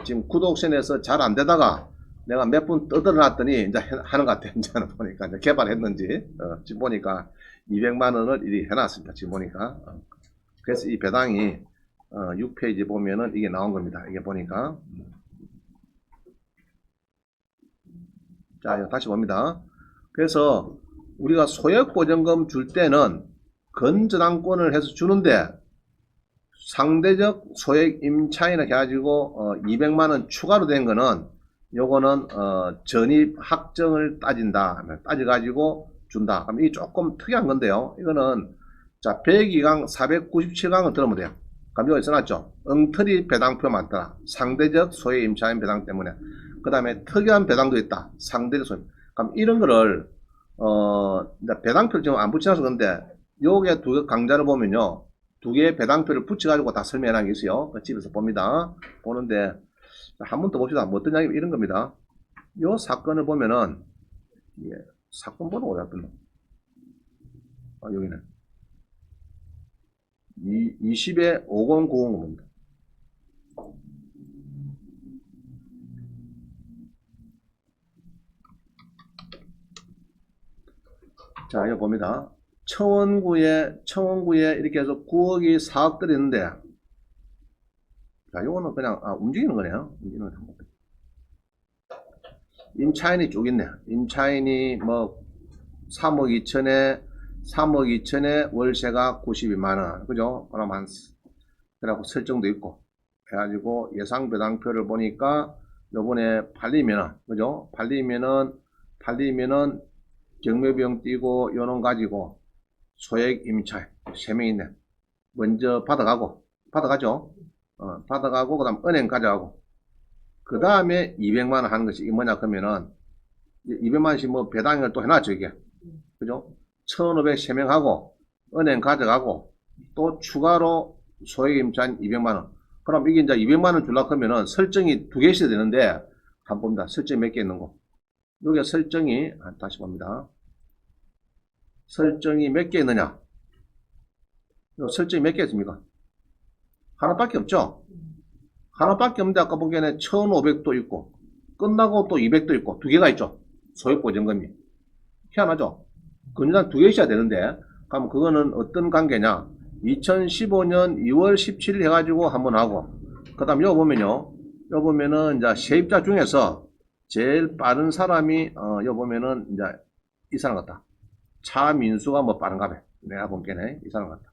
지금 구독선에서 잘 안되다가 내가 몇 분 떠들어 놨더니 이제 하는 것 같아요. 이제는 보니까 이제 개발했는지 지금 보니까 200만원을 이리 해놨습니다. 지금 보니까 그래서 이 배당이 6페이지 보면은 이게 나온 겁니다. 이게 보니까 자 다시 봅니다. 그래서 우리가 소액보증금 줄 때는 건저당권을 해서 주는데 상대적 소액 임차인을 해가지고 200만원 추가로 된 거는 요거는 전입 확정을 따진다. 따져가지고 준다. 그럼 이게 조금 특이한 건데요. 이거는 자, 102강, 497강을 들으면 돼요. 그럼 여기 써놨죠. 엉터리 배당표 많더라. 상대적 소외 임차인 배당 때문에. 그 다음에 특이한 배당도 있다. 상대적 소외. 그럼 이런 거를, 이제 배당표를 지금 안 붙여놔서 그런데, 요게 두 개 강좌를 보면요. 두 개의 배당표를 붙여가지고 다 설명한 게 있어요. 그 집에서 봅니다. 보는데, 한 번 더 봅시다. 뭐 어떤 이야기 이런 겁니다. 요 사건을 보면은, 예, 사건 번호가 어디 갔더라? 아, 여기는. 20에 5090입니다. 자, 여기 봅니다. 청원구에 이렇게 해서 9억이 4억들이 있는데, 자, 요거는 그냥, 움직이는 거네요. 움직이는 거. 임차인이 쭉 있네. 임차인이 뭐, 3억 2천에 월세가 92만원. 그죠? 그럼 그래갖고 설정도 있고. 해가지고 예상 배당표를 보니까, 요번에 팔리면은, 그죠? 팔리면은, 경매비용 띄고 요놈 가지고 소액 임차인 3명 있네. 먼저 받아가죠. 받아가고 그 다음 은행 가져가고 그 다음에 200만원 하는 것이 뭐냐 그러면은 200만원씩 뭐 배당을 또 해놨죠 이게. 그죠? 1500 3명 하고 은행 가져가고 또 추가로 소액 임차인 200만원. 그럼 이게 이제 200만원 주려고 하면은 설정이 두 개 있어야 되는데 한번 봅니다. 설정이 몇 개 있는 거. 여기 설정이 다시 봅니다. 설정이 몇 개 있느냐? 설정이 몇 개 있습니까? 하나밖에 없죠? 하나밖에 없는데 아까 보기에는 1500도 있고 끝나고 또 200도 있고 두 개가 있죠? 소액보증금이. 희한하죠? 건전한 두 개 있어야 되는데 그럼 그거는 어떤 관계냐? 2015년 2월 17일 해가지고 한번 하고 그 다음 여기 보면요. 여기 보면은 이제 세입자 중에서 제일 빠른 사람이 여기 보면은 이제 이 사람 같다. 차민수가 뭐 빠른가 봐. 내가 보기에는 이 사람 같다.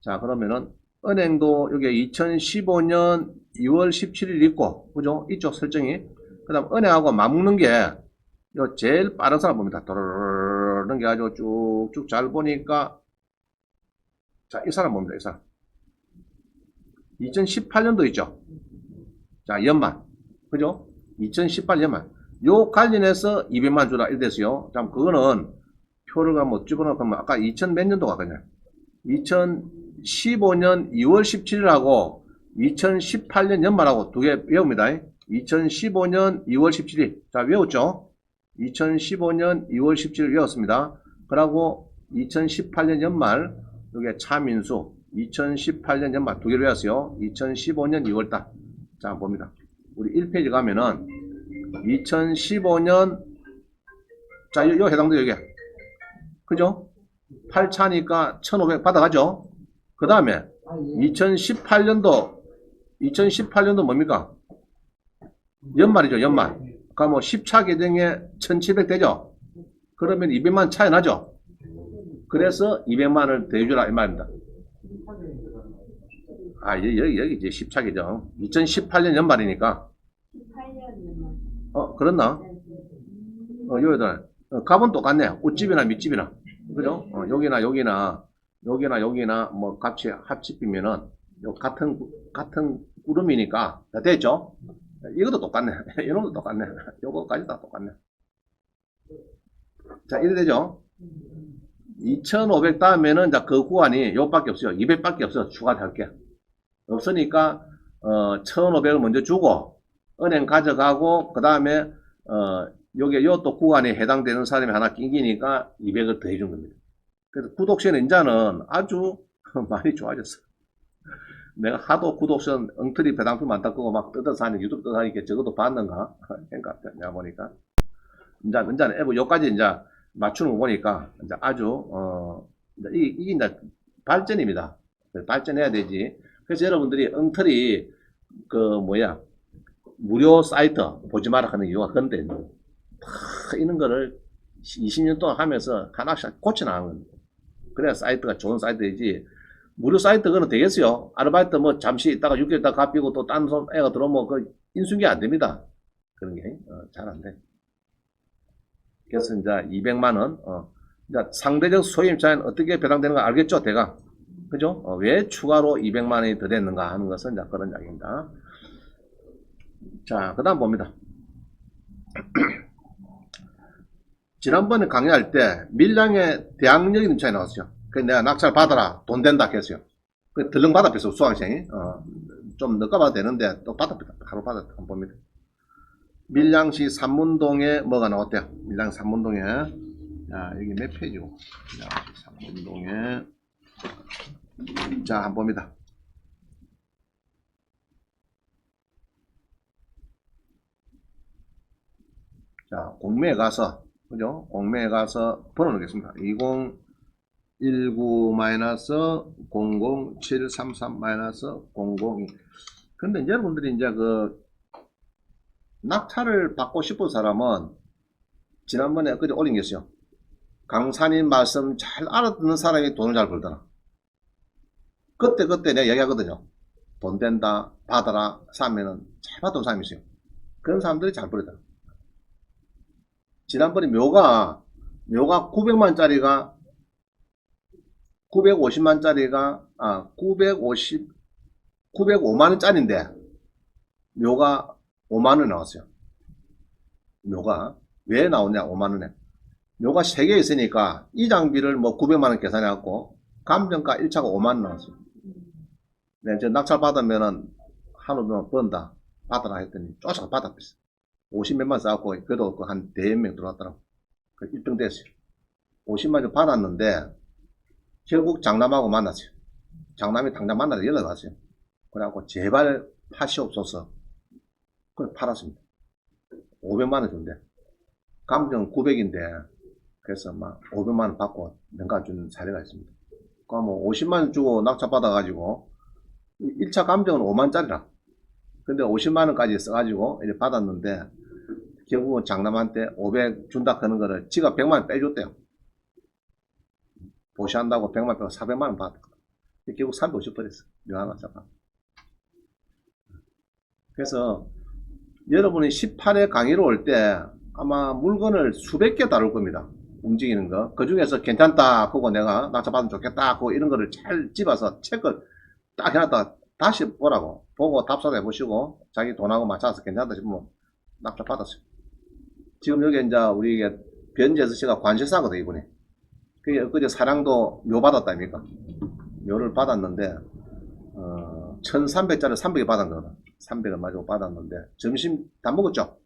자, 그러면은 은행도 여기 2015년 2월 17일 있고, 그죠? 이쪽 설정이. 그 다음 은행하고 맞먹는 게, 요 제일 빠른 사람 봅니다. 도르르르 넘겨가지고 쭉쭉 잘 보니까, 자, 이 사람 봅니다. 이 사람. 2018년도 있죠? 자, 연말. 그죠? 2018 연말. 요 관련해서 200만 주라 이랬어요. 자, 그거는 표를 뭐 찍어놓고 아까 2000 몇 년도 가거든요. 2015년 2월 17일하고 2018년 연말하고 두 개 외웁니다. 2015년 2월 17일. 자, 외웠죠? 2015년 2월 17일 외웠습니다. 그러고 2018년 연말, 여기 차민수. 2018년 연말 두 개를 외웠어요. 2015년 2월달. 자, 봅니다. 우리 1페이지 가면은 2015년, 자, 요 해당도 여기. 그죠? 8차니까 1500 받아가죠? 그 다음에 2018년도 뭡니까? 연말이죠, 연말. 그러니까 뭐 10차 계정에 1700 되죠? 그러면 200만 차이 나죠? 그래서 200만을 더해주라, 이 말입니다. 여기 이제 10차 계정. 2018년 연말이니까. 그렇나? 여기다. 값은 똑같네. 옷집이나 밑집이나. 그죠? 여기나, 뭐, 값이 합집이면은, 같은 구름이니까, 다 됐죠? 이것도 똑같네. 이놈도 똑같네. 요거까지 다 똑같네. 자, 이래 되죠? 2500 다음에는, 자, 그 구간이 요밖에 없어요. 200밖에 없어. 추가할게. 없으니까, 1500을 먼저 주고, 은행 가져가고, 그 다음에, 요게 또 구간에 해당되는 사람이 하나 낑기니까 200을 더 해준 겁니다. 그래서 구독션 인자는 아주 많이 좋아졌어. 내가 하도 구독션 엉터리 배당표 많다 끄고 막 뜯어서 하니 유튜브 뜯어서 하니까 적어도 봤는가? 생각 내가 보니까. 인자는 앱을 요까지 이제 맞추는 거 보니까 이제 아주, 이게 이제 발전입니다. 발전해야 되지. 그래서 여러분들이 엉터리, 무료 사이트 보지 마라 하는 이유가 그런데, 이런 거를 20년 동안 하면서 하나씩 고쳐나가는 겁니다. 그래야 사이트가 좋은 사이트이지. 무료 사이트 그거는 되겠어요. 아르바이트 뭐 잠시 있다가 6개월 있다가 갚이고 또 딴 애가 들어오면 그 인수인계 안 됩니다. 그런 게 잘 안 돼. 그래서 이제 200만원 이제 상대적 소유임 차이는 어떻게 배당되는 거 알겠죠, 대강? 그죠? 왜 추가로 200만 원이 더 됐는가 하는 것은 이제 그런 이야기입니다. 자, 그 다음 봅니다. 지난번에 강의할 때 밀량의 대항력이 차이 나왔어요. 그래서 내가 낙찰 받아라, 돈 된다 했어요. 그 들렁 받았어요, 수강생이. 좀 늦게 받아도 되는데 또 받았다. 바로 받았다. 한번 봅니다. 밀량시 삼문동에 뭐가 나왔대요? 밀양 삼문동에. 자, 여기 몇 페이지고? 밀양시 삼문동에. 자, 한번 봅니다. 자, 공매에 가서, 그죠? 공매에 가서 번호 넣겠습니다. 2019-00733-002. 근데 이제 여러분들이 이제 그 낙찰을 받고 싶은 사람은 지난번에 엊그제 올린 게 있어요. 강사님 말씀 잘 알아듣는 사람이 돈을 잘 벌더라. 그때 내가 얘기하거든요. 돈 된다, 받아라, 사면은 잘 받던 사람이 있어요. 그런 사람들이 잘 벌더라. 지난번에 묘가 900만짜리가 950만짜리가 905만원짜리인데 묘가 5만원 나왔어요. 묘가 왜 나오냐? 5만원에 묘가 3개 있으니까 이 장비를 뭐 900만원 계산해갖고 감정가 1차가 5만원 나왔어요. 네, 저 낙찰 받으면은 한우병 번다 받아라 했더니 쫓아가 받았어요. 50몇만 쌓았고 그래도 한 4명 들어왔더라고. 1등 됐어요. 50만원 받았는데 결국 장남하고 만났어요. 장남이 당장 만나서 연락 왔어요. 그래갖고 제발 파시옵소서. 그래 팔았습니다. 500만원 준대. 감정 900인데 그래서 막 500만원 받고 명가 주는 사례가 있습니다. 그럼 뭐 50만원 주고 낙찰 받아가지고 1차 감정은 5만짜리라. 근데 50만원까지 써가지고 이제 받았는데 결국은 장남한테 500 준다 하는 거를 지가 100만원 빼줬대요. 보시한다고 100만원 빼고 400만원 받았거든. 결국 350 버렸어. 묘하나 잠깐. 그래서 여러분이 18회 강의로 올 때 아마 물건을 수백 개 다룰 겁니다. 움직이는 거. 그 중에서 괜찮다 하고 내가 낙찰 받으면 좋겠다 하고 이런 거를 잘 집어서 책을 딱 해놨다가 다시 보라고. 보고 답사도 해보시고 자기 돈하고 맞춰서 괜찮다 싶으면 낙찰 받았어요. 지금 여기 이제 우리 변재수 씨가 관세사거든 이분이. 그게 엊그제 사랑도 묘 받았다니까. 묘를 받았는데 1300짜리 300에 받은 거거든. 300을 마지막 받았는데 점심 다 먹었죠.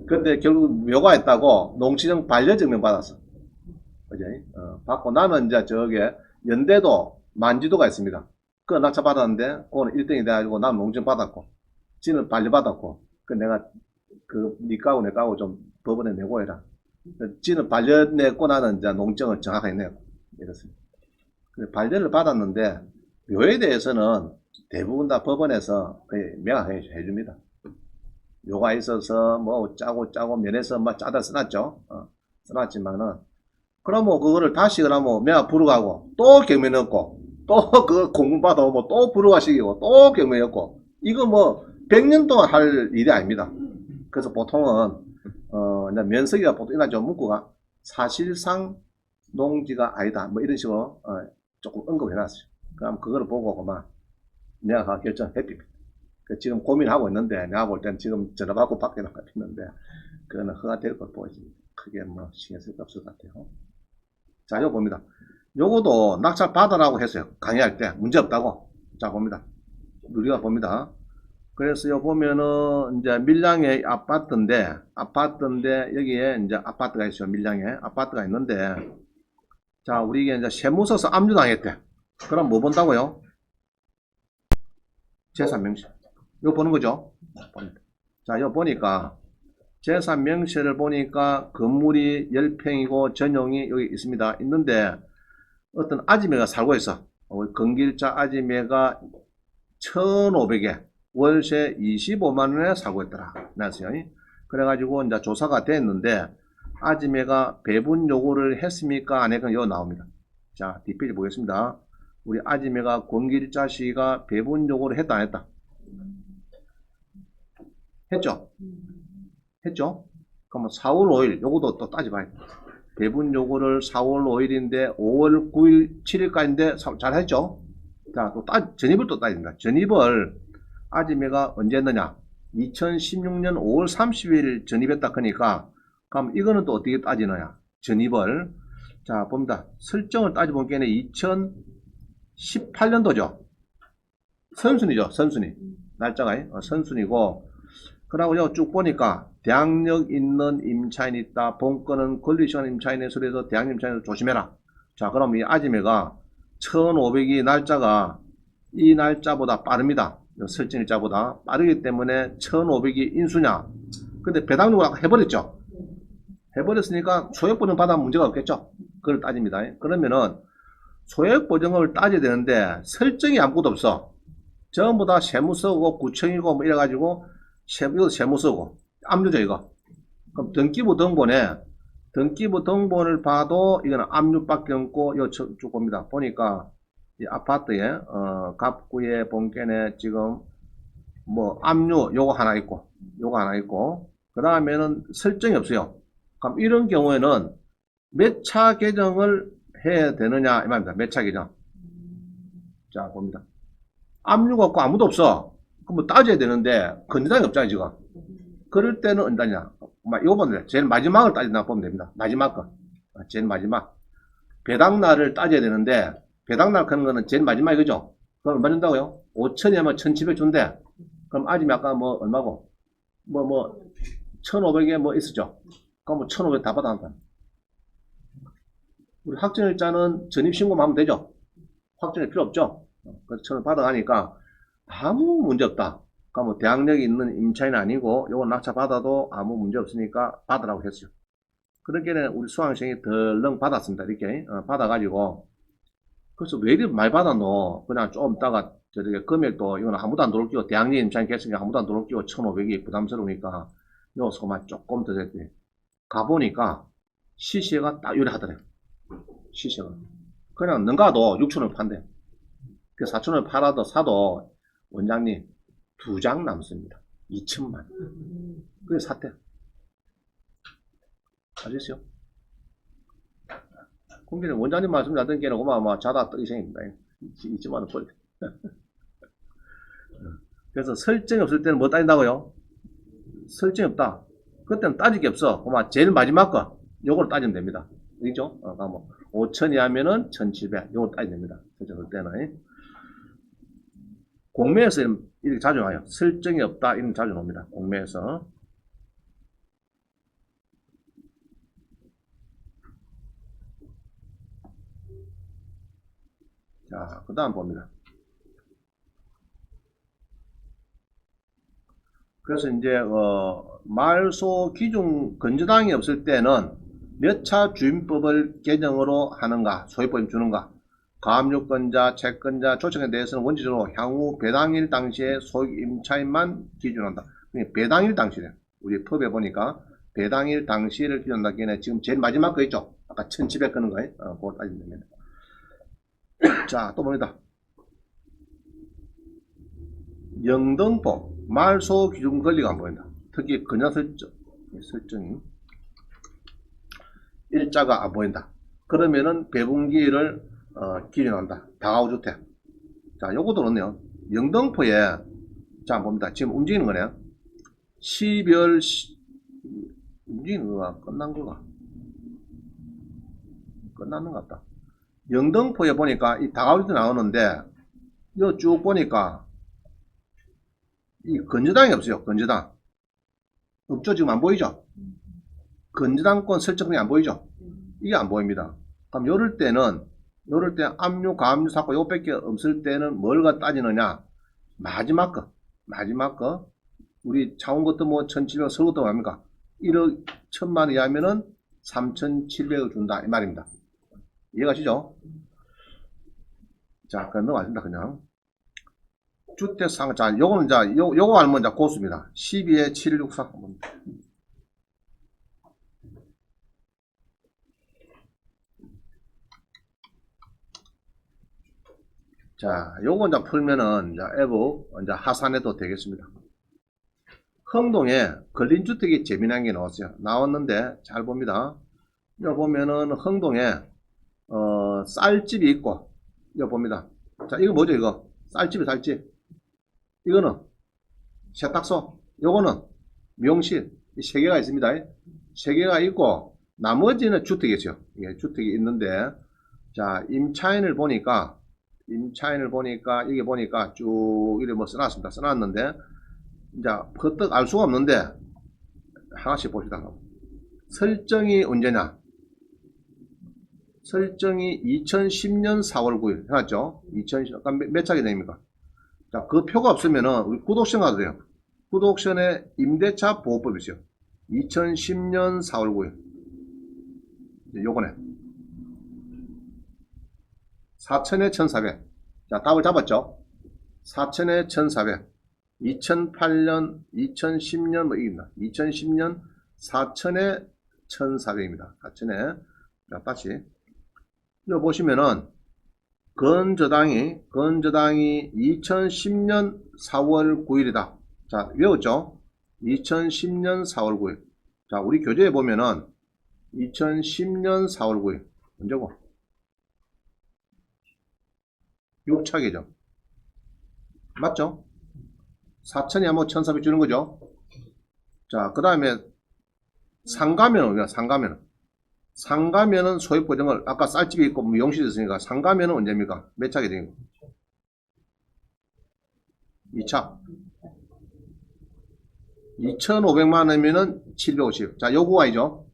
근데 결국 묘가 했다고 농지정 반려증명 받았어. 그지? 받고 나는 이제 저게 연대도 만지도가 있습니다. 그거 낙찰 받았는데 오늘 1등이 돼가지고 나는 농지정 받았고 지는 반려 받았고 그 내가 니 까고 내 까고 좀 법원에 내고 해라. 지는 반려 냈고 나는 이제 농정을 정확하게 내고 이렇습니다. 반려를 받았는데 묘에 대해서는 대부분 다 법원에서 거의 명확하게 해줍니다. 묘가 있어서 뭐 짜고 면에서 막 짜다 써놨죠. 써놨지만은 그러면 그거를 다시 그러면 명확 부르가고 또 경매 넣고 또 그 공부받아 오면 또 부르가 시키고 또 경매 넣고 이거 뭐 100년 동안 할 일이 아닙니다. 그래서 보통은 면석이가 보통 이나 좀 문구가 사실상 농지가 아니다 뭐 이런 식으로 조금 언급해놨어요. 그럼 그거를 보고 그만 내가 결정했습니다. 지금 고민하고 있는데 내가 볼 땐 지금 전화받고 밖에 나갔는데 그거는 허가될 걸 보여집니다. 크게 뭐 신경 쓸 거 없을 것 같아요. 자, 이거 봅니다. 요거도 낙찰 받으라고 했어요. 강의할 때 문제 없다고. 자, 봅니다. 우리가 봅니다. 그래서 요 보면은 이제 밀양의 아파트인데 여기에 이제 아파트가 있어요. 밀양에 아파트가 있는데 자, 우리 이게 이제 세무서서 압류당했대. 그럼 뭐 본다고요? 재산명시. 이거 보는 거죠? 자, 이거 보니까 재산명시를 보니까 건물이 10평이고 전용이 여기 있습니다. 있는데 어떤 아지매가 살고 있어. 건길자 아지매가 1,500에 월세 25만원에 살고 있더라. 나왔어요. 그래가지고 이제 조사가 됐는데 아지매가 배분 요구를 했습니까? 안 했건 여기 나옵니다. 자, 뒷페이지 보겠습니다. 우리 아지매가 권길자 씨가 배분 요구를 했다 안 했다? 했죠? 했죠? 그러면 4월 5일, 요것도 또 따져봐야 돼. 배분 요거를 4월 5일인데 5월 9일, 7일까지인데 잘 했죠? 자, 또 전입을 또 따집니다. 전입을 아지매가 언제 했느냐? 2016년 5월 30일 전입했다 그러니까 그럼 이거는 또 어떻게 따지느냐? 전입을 자 봅니다. 설정을 따져본 게는 2018년도죠. 선순위죠. 선순위. 날짜가 선순위고 그러고 쭉 보니까 대항력 있는 임차인이 있다. 본건은 권리시간 임차인의 소리에서 대항력 임차인을 조심해라. 자 그럼 이 아지매가 1500이 날짜가 이 날짜보다 빠릅니다. 설정일자보다 빠르기 때문에 1500이 인수냐. 근데 배당률을 아까 해버렸죠. 해버렸으니까 소액보증 받아면 문제가 없겠죠. 그걸 따집니다. 그러면은 소액보증을 따져야 되는데 설정이 아무것도 없어. 전부 다 세무서고 구청이고 뭐 이래가지고 이거 세무서고 압류죠 이거. 그럼 등기부 등본에 등기부 등본을 봐도 이거는 압류밖에 없고 이거 쭉 봅니다. 보니까 이 아파트에 갑구의 본건에 지금 뭐 압류 요거 하나 있고 요거 하나 있고 그 다음에는 설정이 없어요. 그럼 이런 경우에는 몇 차 개정을 해야 되느냐 이 말입니다. 몇 차 개정. 자 봅니다. 압류가 없고 아무도 없어. 그럼 뭐 따져야 되는데 건전장이 없잖아요 지금. 그럴 때는 언제냐. 이거 보면 제일 마지막을 따진다 보면 됩니다. 마지막 거. 제일 마지막. 배당날을 따져야 되는데 배당날 하는 거는 제일 마지막이죠. 그럼 얼마 준다고요? 5천이면 1700 준대. 그럼 아직 아까 뭐 얼마고? 1500에 뭐 있었죠. 그럼 뭐 1500 다 받아간다. 우리 확정일자는 전입신고만 하면 되죠. 확정일 필요 없죠. 그래서 1500 받아가니까 아무 문제 없다. 그럼 뭐 대항력이 있는 임차인은 아니고 요거 낙찰 받아도 아무 문제 없으니까 받으라고 했어요. 그렇게는 우리 수강생이 덜렁 받았습니다. 이렇게 받아가지고 그래서 왜 이렇게 많이 받았노? 그냥 좀 있다가 저렇게 금액도 이거는 아무도 안 들어올 끼고 대학령 임차인 계승이 아무도 안 들어올 끼고 1500이 부담스러우니까 요소만 조금 더 됐더니 가보니까 시세가 딱 요래 하더래요. 시세가 그냥 능가도 6천원 판대. 그 4천원 팔아도 사도 원장님 2장 남습니다. 2천만. 그게 사태. 아셨어요? 그럼 원장님 말씀 나던 게는 고마워 자다 떡이 생깁니다. 2천만원 벌. 그래서 설정이 없을 때는 뭐 따진다고요? 설정이 없다. 그때는 따질 게 없어. 고마 제일 마지막 거 요걸 따지면 됩니다. 그죠? 뭐 5천이 하면은 1700 요걸 따지면 됩니다. 설정할 때는 공매에서 이렇게 자주 나와요. 설정이 없다 이런 자주 나옵니다. 공매에서. 자, 그 다음 봅니다. 그래서 이제 말소 기준 건조당이 없을 때는 몇 차 주임법을 개정으로 하는가, 소유법을 주는가, 가압류권자, 채권자, 조청에 대해서는 원칙적으로 향후 배당일 당시에 소유 임차인만 기준한다. 배당일 당시래. 우리 법에 보니까 배당일 당시를 기준한다. 걔네 지금 제일 마지막 거 있죠? 아까 1700 끄는 거에 그거 따지면 됩니다. 자, 또 봅니다. 영등포 말소 기준 권리가 안 보인다. 특히 근여 설정이 일자가 안 보인다. 그러면은 배분기일을 기준한다. 다가구주택. 자, 요것도 그렇네요. 영등포에 자 봅니다. 지금 움직이는 거네요. 12월 움직이는 거가 끝난 거가 끝났는 것 같다. 영등포에 보니까 이 다가구주택 나오는데 요 쭉 보니까 이 건조당이 없어요. 건조당 없죠. 지금 안 보이죠. 건조당권 설정이 안 보이죠. 이게 안 보입니다. 그럼 요럴 때 압류 가압류 샀고 요밖에 없을 때는 뭘 따지느냐. 마지막 거 우리 차원 것도 뭐 1700 설 것도 뭡니까 1억 1000만 이하면은 3700을 준다 이 말입니다. 이해가시죠? 자 그럼 넘어가겠습니다. 그냥 주택상, 자, 요거는, 자, 요거 알면, 자, 고수입니다. 12에 764. 자, 요거 이제 풀면은, 이제 앱을 이제 하산해도 되겠습니다. 흥동에 근린주택이 재미난 게 나왔어요. 나왔는데 잘 봅니다. 여기 보면은 흥동에 쌀집이 있고 여기 봅니다. 자, 이거 뭐죠? 이거 쌀집이 쌀집. 이거는 세탁소. 요거는 미용실. 이 세 개가 있습니다. 세 개가 있고 나머지는 주택이 있어요. 예, 주택이 있는데 자, 임차인을 보니까 여기 보니까 쭉 이렇게 뭐 써놨습니다. 써놨는데 이제 퍼뜩 알 수가 없는데 하나씩 봅시다. 설정이 언제냐? 설정이 2010년 4월 9일 해놨죠? 2010, 몇 차게 됩니까? 자, 그 표가 없으면은 우리 구독션 가도 돼요. 구독션에 임대차 보호법이 있어요. 2010년 4월 9일. 요거네. 4천에 1400. 자, 답을 잡았죠? 4천에 1400. 2008년, 2010년 뭐 이깁니다. 2010년 4천에 1400입니다. 4천에. 자, 다시. 여기 보시면은 건저당이 2010년 4월 9일이다. 자, 외웠죠? 2010년 4월 9일. 자, 우리 교재에 보면은 2010년 4월 9일. 언제고? 6차계죠. 맞죠? 4천이 뭐 1400 주는 거죠. 자, 그 다음에 상가면은, 상가면은 소액 보증을, 아까 쌀집이 있고 미용실이 있으니까 상가면은 언제입니까? 몇 차게 되는 거? 2차. 2,500만원이면은 750. 자, 요거가이죠.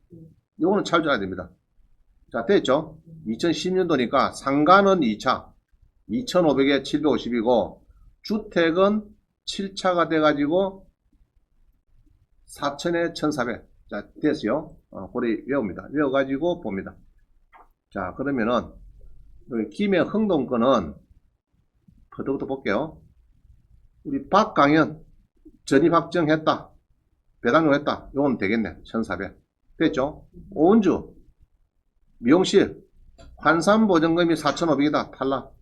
요거는 잘 줘야 됩니다. 자, 됐죠? 2010년도니까 상가는 2차. 2,500에 750이고, 주택은 7차가 돼가지고, 4천에 1,400. 자, 됐어요. 고리 외웁니다. 외워가지고 봅니다. 자, 그러면은, 여기 김해 흥동 거는, 부터 볼게요. 우리 박강현, 전입 확정했다. 배당료 했다. 요건 되겠네. 1,400. 됐죠? 오은주, 미용실, 환산보증금이 4,500이다. 탈락.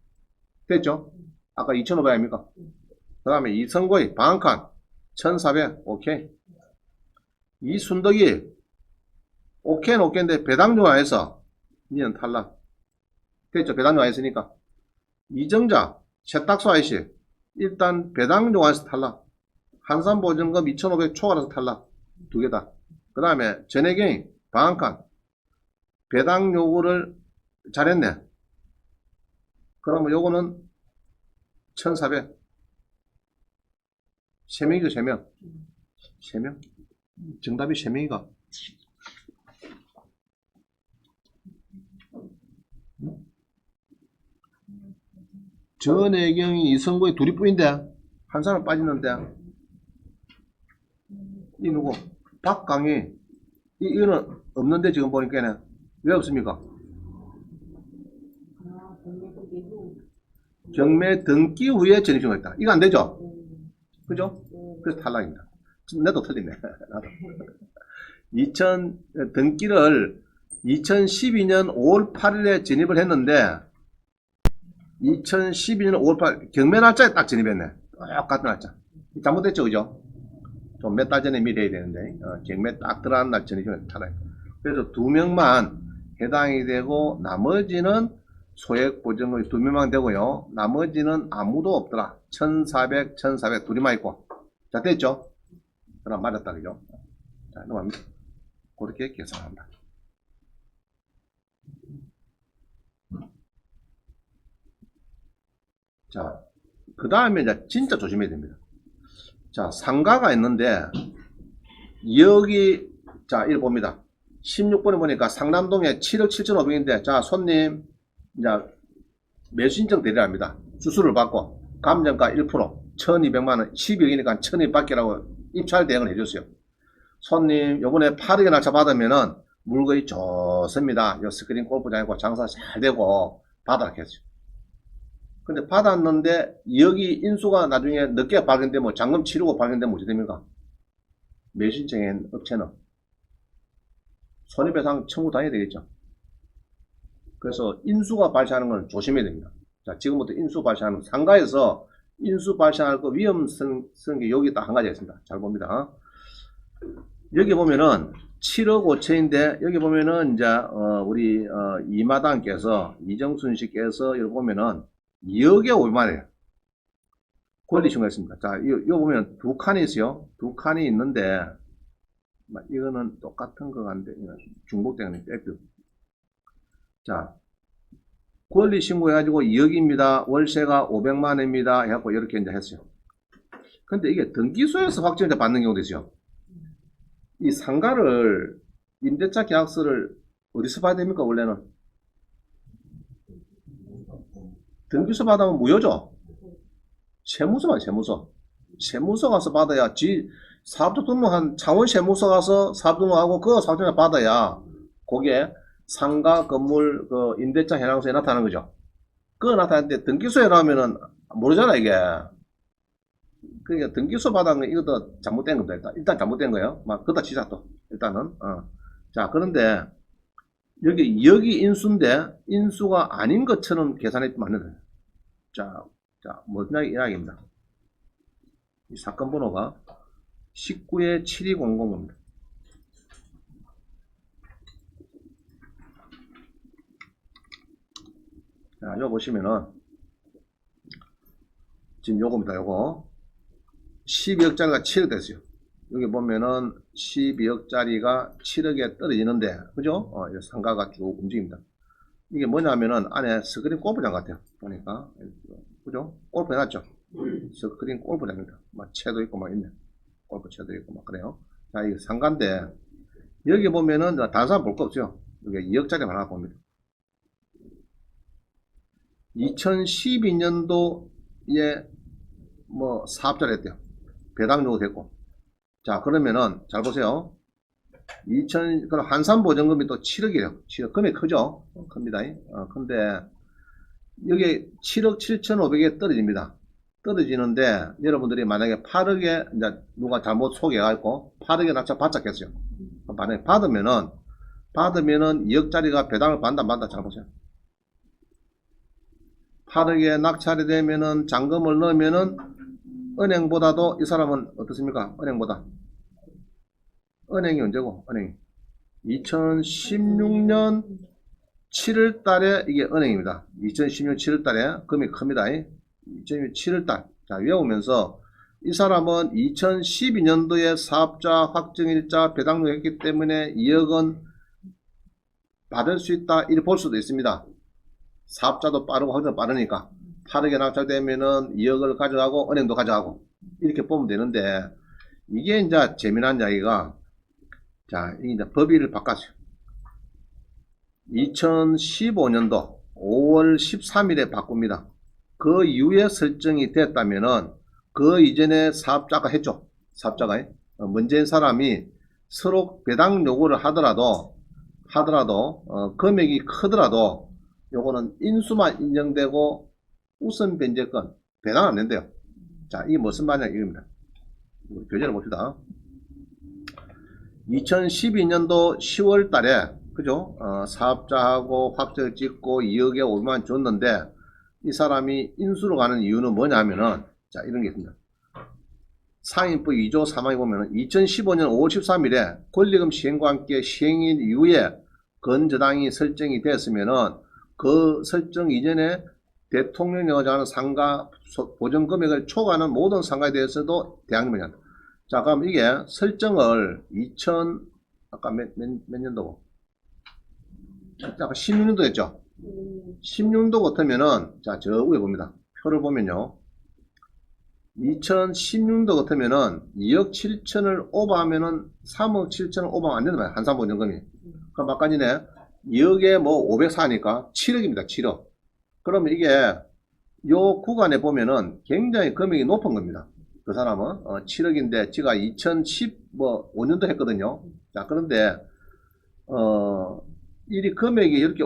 됐죠? 아까 2,500 아닙니까? 그 다음에 이성고의 방한칸 1,400. 오케이. 이순덕이 오케이는 오케이인데 배당료 안 해서 니는 탈락. 됐죠? 배당료 안 했으니까. 이정자 세탁소 아이씨 일단 배당료 안 해서 탈락. 환산보증금 2,500 초과라서 탈락. 두 개다. 그 다음에 전혜경이 방한칸 배당 요구를 잘했네. 그러면 요거는 1,400. 3명이죠, 3명. 3명? 정답이 3명이가. 전혜경이 이성구의 둘이 뿐인데, 한 사람 빠지는데, 이 누구? 박강희. 이거는 없는데, 지금 보니까는. 왜 없습니까? 경매 등기 후에 전입신고 했다. 이거 안 되죠? 그죠? 그래서 탈락입니다. 나도 틀리네. 나도. 등기를 2012년 5월 8일에 진입을 했는데, 2012년 5월 8일, 경매 날짜에 딱 진입했네. 똑같은 날짜. 잘못됐죠, 그죠? 좀 몇 달 전에 미리 해야 되는데, 경매 딱 들어간 날 전입을 탈락. 그래서 2명만 해당이 되고, 나머지는 소액 보증금이 2명만 되고요. 나머지는 아무도 없더라. 1,400, 1,400 둘이만 있고. 자, 됐죠? 그럼 맞았다, 그죠? 자, 넘어갑니다. 그렇게 계산합니다. 자, 그 다음에 이제 진짜 조심해야 됩니다. 자, 상가가 있는데, 여기, 자, 이거 봅니다. 16번에 보니까 상남동에 7억 7,500인데, 자, 손님, 이제 매수 신청 대리합니다. 수수료를 받고, 감정가 1%, 1,200만원, 12억이니까 1,200밖에라고 입찰 대응을 해줬어요. 손님, 요번에 8억에 날짜 받으면은 물건이 좋습니다. 요 스크린 골프장이고 장사 잘 되고, 받아라 했어요. 근데 받았는데, 여기 인수가 나중에 늦게 발견되면, 잔금 치르고 발견되면 어떻게 됩니까? 매수 신청한 업체는 손해배상 청구 당해야 되겠죠. 그래서 인수가 발생하는 건 조심해야 됩니다. 자, 지금부터 인수 발생하는 상가에서 인수 발생할 그 위험성 게 여기 딱 한 가지가 있습니다. 잘 봅니다. 여기 보면은 7억 5천인데 여기 보면은 이제 우리 이마당께서 이정순 씨께서 여기 보면은 2억에 5만이에요. 권리 신고했습니다. 자, 이거 보면 두 칸이 있어요. 두 칸이 있는데 이거는 똑같은 거 같은데 중복되는 앱뷰. 자, 권리 신고해가지고 2억입니다. 월세가 500만원입니다. 해갖고 이렇게 이제 했어요. 근데 이게 등기소에서 확정을 받는 경우도 있어요. 이 상가를 임대차 계약서를 어디서 봐야 됩니까? 원래는 등기소 받으면 무효죠. 세무서만 세무서. 세무서 가서 받아야 사업자 등록한 창원 세무서 가서 사업 등록하고 그 사업자 받아야 그게 상가 건물 그 임대차 현황서에 나타나는 거죠. 그거 나타나는데 등기소에 나오면은 모르잖아 이게. 그러니까 등기소 받은 거 이것도 잘못된 겁니다. 일단 잘못된 거예요. 막 그다 치자 또 일단은. 자 그런데 여기 인수인데 인수가 아닌 것처럼 계산했으면 안 돼요. 자 뭐냐 이야기입니다. 이 사건 번호가 19-7200입니다. 자, 이거 보시면은 지금 요겁니다. 요거 12억짜리가 7억 됐어요. 여기 보면은 12억짜리가 7억에 떨어지는데 그죠? 상가가 쭉 움직입니다. 이게 뭐냐면은 안에 스크린 골프장 같아요. 보니까 그죠? 골프 해놨죠? 스크린 골프장입니다. 막 채도 있고 막 있네. 골프채도 있고 막 그래요. 자, 이게 상가인데 여기 보면은 다른 사람 볼 거 없죠? 여기 2억짜리 하나 봅니다. 2012년도에 뭐 사업자를 했대요. 배당료도 됐고. 자, 그러면은 잘 보세요. 그럼 한산보증금이 또 7억이에요. 7억. 금액 크죠? 큽니다. 근데 여기 7억 7,500에 떨어집니다. 떨어지는데 여러분들이 만약에 8억에 이제 누가 잘못 속여가지고 8억에 낙찰 받았겠어요. 만약에 받으면은 2억짜리가 배당을 받는다 잘 보세요. 8억에 낙찰이 되면은 잔금을 넣으면은 은행보다도 이 사람은 어떻습니까? 은행이 언제고? 은행이 2016년 7월 달에 이게 은행입니다. 2016년 7월 달에 금액이 큽니다. 2016년 7월 달. 자, 외우면서 이 사람은 2012년도에 사업자 확정일자 배당료 했기 때문에 2억은 받을 수 있다. 이렇게 볼 수도 있습니다. 사업자도 빠르고 확정 빠르니까 8억에 낙찰되면은 2억을 가져가고 은행도 가져가고 이렇게 보면 되는데 이게 이제 재미난 이야기가 자, 이제 법의를 바꿨어요. 2015년도 5월 13일에 바꿉니다. 그 이후에 설정이 됐다면은 그 이전에 사업자가 했죠. 사업자가 문제인 사람이 서로 배당 요구를 하더라도 금액이 크더라도 요거는 인수만 인정되고 우선 변제권 배당 안 된대요. 자, 이게 무슨 말이냐 이겁니다. 교재를 봅시다. 2012년도 10월 달에 그죠? 사업자하고 확정을 찍고 2억에 5만원 줬는데 이 사람이 인수로 가는 이유는 뭐냐면은 자, 이런 게 있습니다. 상인법 2조 3항에 보면은 2015년 5월 13일에 권리금 시행과 함께 시행일 이후에 건저당이 설정이 됐으면은 그 설정 이전에 대통령이 정하는 상가 보전 금액을 초과하는 모든 상가에 대해서도 대항력이 한다. 자, 그럼 이게 설정을 아까 몇 년도고? 아까 16년도 했죠? 16년도 같으면은, 자, 저 위에 봅니다. 표를 보면요. 2016년도 같으면은 2억 7천을 오버하면은 3억 7천을 오버하면 안 된단 말이야. 한산보증금이. 그럼 아까 전에 2억에 뭐 504니까 7억입니다. 7억. 그러면 이게 요 구간에 보면은 굉장히 금액이 높은 겁니다. 그 사람은 7억인데 지가 2015년도 했거든요. 자, 그런데 이 금액이 이렇게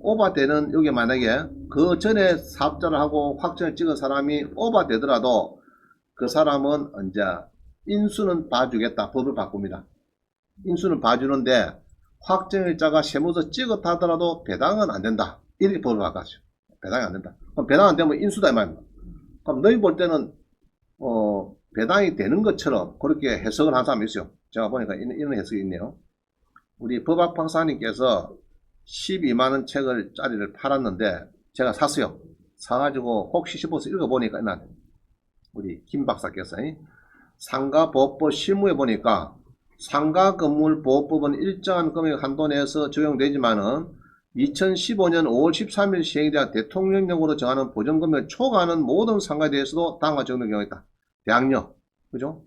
오버되는 여기 만약에 그 전에 사업자를 하고 확정을 찍은 사람이 오버되더라도 그 사람은 이제 인수는 봐주겠다. 법을 바꿉니다. 인수는 봐주는데 확정일자가 세무서 찍었다 하더라도 배당은 안 된다. 이렇게 법을 바꿨어요. 배당이 안 된다. 그럼 배당 안 되면 인수다 이 말입니다. 그럼 너희 볼 때는 배당이 되는 것처럼 그렇게 해석을 한 사람이 있어요. 제가 보니까 이런 해석이 있네요. 우리 법학 박사님께서 12만원 짜리를 팔았는데 제가 샀어요. 사가지고 혹시 싶어서 읽어보니까 우리 김 박사께서 상가보호법 실무에 보니까 상가건물보호법은 일정한 금액 한도 내에서 적용되지만은 2015년 5월 13일 시행에 대한 대통령령으로 정하는 보전금액을 초과하는 모든 상가에 대해서도 다음과 적용되는 경우가 있다. 대학력, 그죠?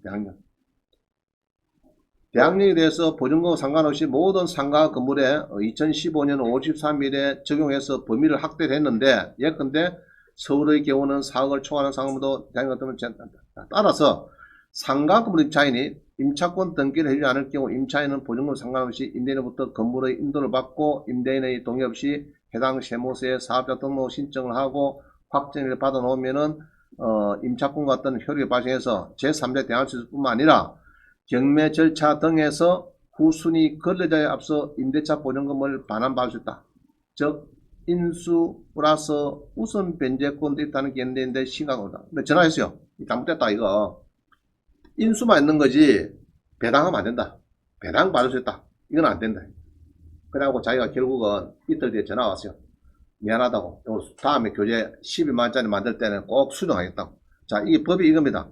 대학력에 대해서 보증금 상관없이 모든 상가 건물에 2015년 5월 13일에 적용해서 범위를 확대를 했는데, 예컨대 서울의 경우는 4억을 초과하는 상가도 대학력 등을 따라서 상가 건물 임차인이 임차권 등기를 해주지 않을 경우 임차인은 보증금 상관없이 임대인으로부터 건물의 인도를 받고 임대인의 동의 없이 해당 세무서에 사업자 등록 신청을 하고 확정을 받아 놓으면은 임차권 같은 효력이 발생해서 제3자 대항할 수 있을 뿐만 아니라 경매 절차 등에서 후순위 거래자에 앞서 임대차 보증금을 반환받을 수 있다. 즉 인수 플러스 우선 변제권도 있다는 게 있는데 심각하다. 근데 전화했어요. 잘못됐다 이거. 인수만 있는 거지 배당하면 안 된다. 배당 받을 수 있다. 이건 안 된다. 그래갖고 자기가 결국은 이틀 뒤에 전화 왔어요. 미안하다고. 다음에 교재 12만원짜리 만들 때는 꼭 수정하겠다고. 자, 이게 법이 이겁니다.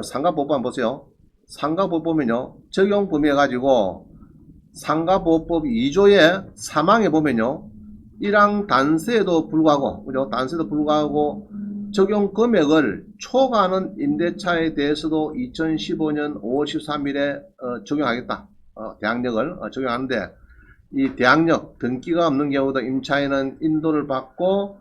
상가보호법 한번 보세요. 상가보호법 보면요. 적용 범위 해가지고 상가보호법 2조의 3항에 보면요. 1항 단서에도 불구하고, 그죠? 단서에도 불구하고 적용 금액을 초과하는 임대차에 대해서도 2015년 5월 13일에 적용하겠다. 대항력을 적용하는데, 이 대항력 등기가 없는 경우도 임차인은 인도를 받고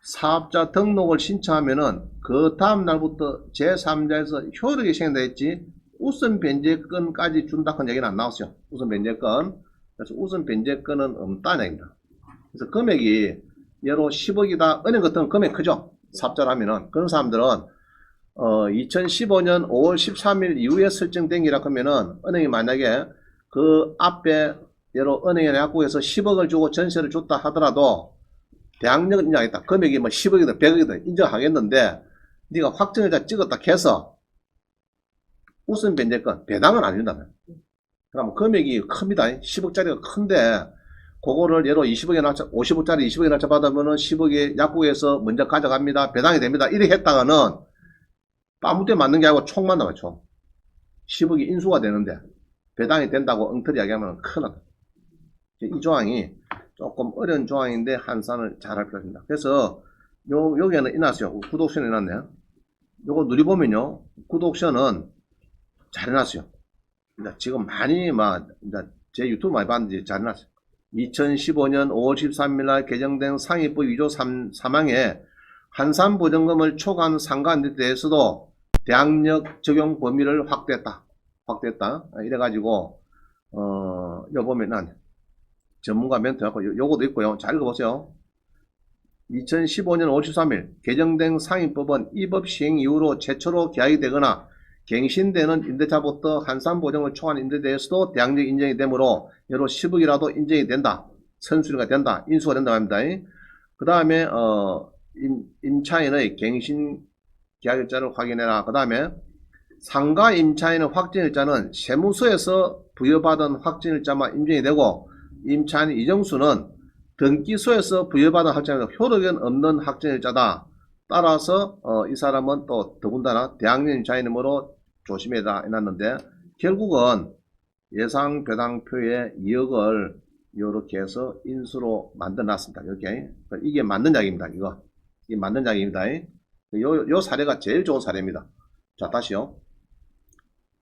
사업자 등록을 신청하면은 그 다음 날부터 제3자에서 효력이 시행되겠지 우선 변제권까지 준다 그 얘기는 안 나왔어요. 우선 변제권. 그래서 우선 변제권은 없다는 얘기입니다. 그래서 금액이 예로 10억이다. 은행 같은 금액 크죠. 사업자라면은 그런 사람들은 2015년 5월 13일 이후에 설정된 기라 하면은 은행이 만약에 그 앞에 예로 은행에 약국에서 10억을 주고 전세를 줬다 하더라도 대항력은 인정하겠다. 금액이 뭐 10억이든 100억이든 인정하겠는데 네가 확정일자 찍었다 해서 우선 변제권 배당은 안 된다면 그럼 금액이 큽니다. 10억짜리가 큰데 그거를 예로 20억에 낮춰 50억짜리 20억에 낮춰 받으면은 10억에 약국에서 먼저 가져갑니다. 배당이 됩니다. 이렇게 했다가는 아무때 맞는 게 아니고 총만 나와요. 총. 10억이 인수가 되는데 배당이 된다고 엉터리 이야기하면 큰일 납니다. 이 조항이 조금 어려운 조항인데 한산을 잘할 필요가 있습니다. 그래서 여기에는 해놨어요. 구독션에 해놨네요. 요거 누리보면요. 구독션은 잘 해놨어요. 지금 많이 제 유튜브 많이 봤는데 잘 해놨어요. 2015년 5월 13일 날 개정된 상위법 2조 3항에 한산보증금을 초과한 상가에 대해서도 대항력 적용 범위를 확대했다. 이래가지고 여기 보면은 전문가 멘트하고 요거도 있고요. 잘 읽어보세요. 2015년 5월 13일 개정된 상위법은 이 법 시행 이후로 최초로 계약이 되거나 갱신되는 임대차부터 한산보증을 초과한 임대에 대해서도 대항력 인정이 되므로 예로 10억이라도 인정이 된다. 선수가 된다. 인수가 된다 합니다. 그 다음에 임차인의 갱신 계약일자를 확인해라. 그 다음에 상가 임차인의 확정일자는 세무서에서 부여받은 확정일자만 인정이 되고 임차인 이정수는 등기소에서 부여받은 확정일자 효력은 없는 확정일자다. 따라서 이 사람은 또 더군다나 대항력 임차인이므로 조심해라 해놨는데 결국은 예상배당표에 2억을 이렇게 해서 인수로 만들어 놨습니다. 이렇게 이게 맞는 이야기입니다. 이게 맞는 이야기입니다. 요 사례가 제일 좋은 사례입니다. 자, 다시요.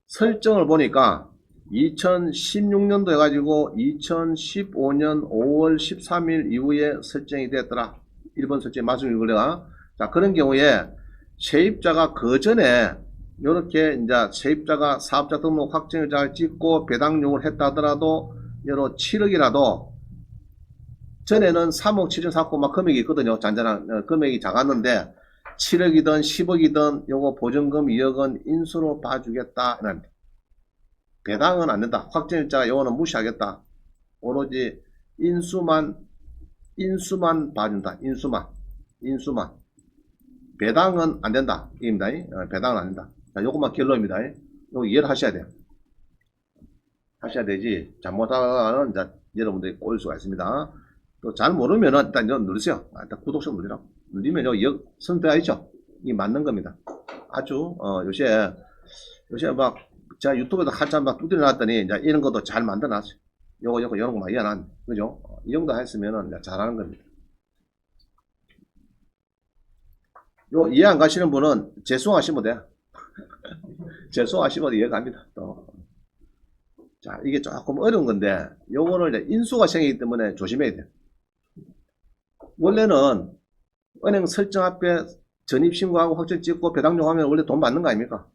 설정을 보니까 2016년도 해가지고 2015년 5월 13일 이후에 설정이 됐더라. 1번 설정이 맞으면 이거가. 자, 그런 경우에 세입자가 그 전에 이렇게 이제 세입자가 사업자 등록 확정일자를 찍고 배당용을 했다 하더라도 여러 7억이라도 전에는 3억 7,400만 막 금액이 있거든요. 잔잔한 금액이 작았는데 7억이든 10억이든 요거 보증금 2억은 인수로 봐주겠다. 배당은 안 된다. 확정일자 요거는 무시하겠다. 오로지 인수만 봐준다. 인수만. 배당은 안 된다. 이겁니다. 배당은 안 된다. 자, 요것만 결론입니다. 요거 이해를 하셔야 돼요. 하셔야 되지. 잘못하면 이제 여러분들이 꼬일 수가 있습니다. 또 잘 모르면은 일단 이거 누르세요. 일단 구독 좀 누르라고. 누르면 요 선택 있죠? 이 맞는 겁니다. 아주, 요새 막, 제가 유튜브에도 한참 막 두드려 놨더니, 이제 이런 것도 잘 만들어 놨어요. 이런 거 막 이해안 그죠? 이 정도 했으면은 이제 잘하는 겁니다. 요 이해 안 가시는 분은 재수하시면 돼요. 재수하시면 이해갑니다. 또. 자, 이게 조금 어려운 건데, 요거를 이제 인수가 생기기 때문에 조심해야 돼요. 원래는 은행 설정 앞에 전입신고하고 확정 찍고 배당용 하면 원래 돈 받는 거 아닙니까?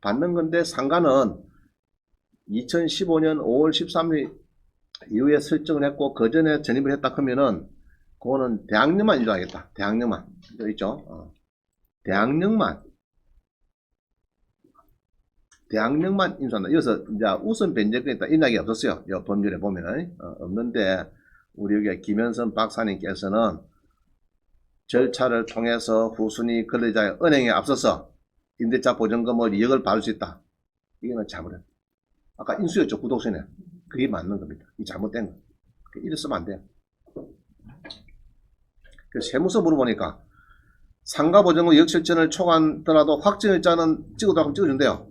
받는 건데 상가는 2015년 5월 13일 이후에 설정을 했고 그 전에 전입을 했다 하면은 그거는 대학령만 인정하겠다. 대학령만. 여기 있죠? 대학령만 인수한다. 여기서 이제 우선 변제권이 있다. 인약이 없었어요. 이 법률에 보면은 없는데 우리 여기 김현선 박사님께서는 절차를 통해서 후순위 권리자의 은행에 앞서서 임대차 보증금을 2억을 받을 수 있다. 이거는 잘못했다. 아까 인수였죠. 구독선에. 그게 맞는 겁니다. 이 잘못된 거. 이래 쓰면 안 돼요. 그래서 세무서 물어보니까 상가 보증금 역실전을 초과하더라도 확정일자는 찍어달라고 찍어준대요.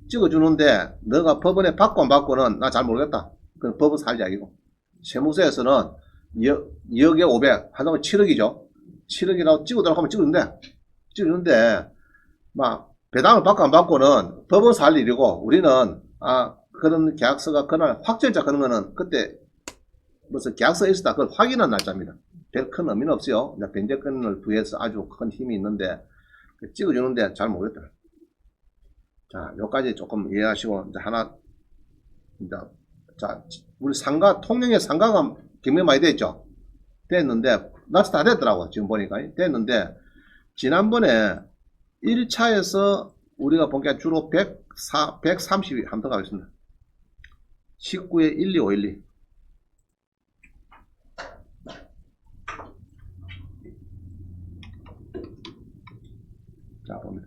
찍어주는데 너가 법원에 받고 안 받고는 나 잘 모르겠다. 그건 법은 살 이야기고. 세무서에서는 2억에 500, 하다가 7억이죠. 7억이라고 찍어달라고 하면 찍어주는데 막 배당을 받고 안 받고는 법은 살 일이고 우리는 그런 계약서가 그날 확정자 그런 거는 그때 무슨 계약서에 있었다. 그걸 확인한 날짜입니다. 별 큰 의미는 없어요. 변제권을 부여해서 아주 큰 힘이 있는데 찍어주는데 잘 모르겠더라. 자, 요까지 조금 이해하시고 이제 하나 자, 우리 상가 통영에 상가가 경매 많이 됐죠. 됐는데 납치 다 됐더라고. 지금 보니까 됐는데 지난번에 1차에서 우리가 본 게 주로 130이 한번 더 가겠습니다. 19에 12512. 자, 봅니다.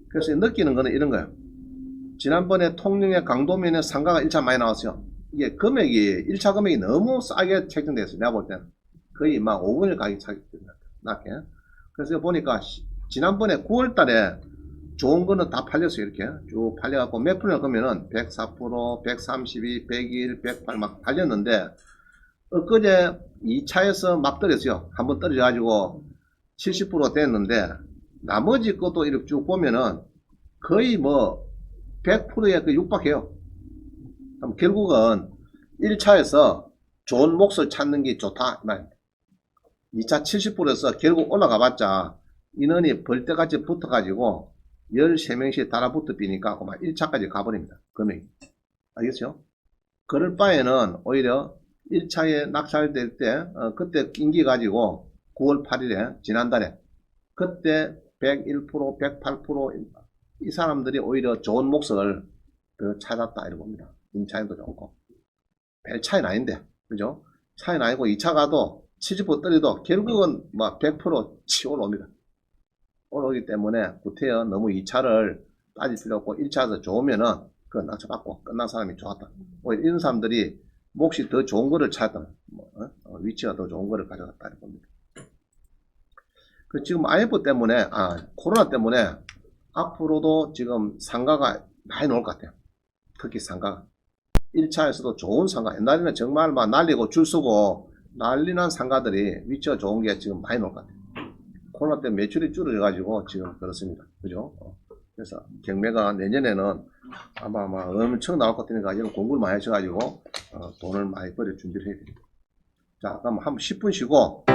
그래서 느끼는 거는 이런 거예요. 지난번에 통영의 강도면에 상가가 1차 많이 나왔어요. 이게 금액이, 1차 금액이 너무 싸게 책정됐어요. 내가 볼 때는. 거의 막 5분의 가격이 낮게. 그래서 보니까 지난번에 9월 달에 좋은 거는 다 팔렸어요. 이렇게 쭉 팔려갖고 몇 프로나 그러면은 104%, 132, 101, 108 막 팔렸는데 엊그제 2차에서 막 떨어졌어요. 한번 떨어져가지고 70% 됐는데 나머지 것도 이렇게 쭉 보면은 거의 뭐 100%에 그 육박해요. 그럼 결국은 1차에서 좋은 몫을 찾는 게 좋다. 2차 70%에서 결국 올라가 봤자 인원이 벌떼같이 붙어가지고 13명씩 달아붙어 비니까 그만 1차까지 가버립니다. 금액이. 알겠죠? 그럴 바에는 오히려 1차에 낙찰될 때, 그때 인기 가지고 9월 8일에, 지난달에, 그때 101%, 108%, 이 사람들이 오히려 좋은 몫을 더 찾았다. 이런 겁니다. 임차인도 좋고. 별 차이는 아닌데, 그죠? 차이는 아니고 2차 가도 70% 떨어도 결국은 막 100% 치고 올라옵니다. 올라오기 때문에 구태여 너무 2차를 따질 필요 없고 1차에서 좋으면은 그 낙찰받고 끝난 사람이 좋았다. 오히려 이런 사람들이 몫이 더 좋은 거를 찾았다. 위치가 더 좋은 거를 가져갔다. 이런 겁니다. 그 지금 IMF 때문에, 코로나 때문에 앞으로도 지금 상가가 많이 나올 것 같아요. 특히 상가가. 1차에서도 좋은 상가, 옛날에는 정말 막 날리고 줄 서고 난리난 상가들이 위치가 좋은 게 지금 많이 나올 것 같아요. 코로나 때문에 매출이 줄어져가지고 지금 그렇습니다. 그죠? 그래서 경매가 내년에는 아마 엄청 나올 것 같으니까 이런 공부를 많이 하셔가지고 돈을 많이 벌일 준비를 해야 됩니다. 자, 그럼 한 10분 쉬고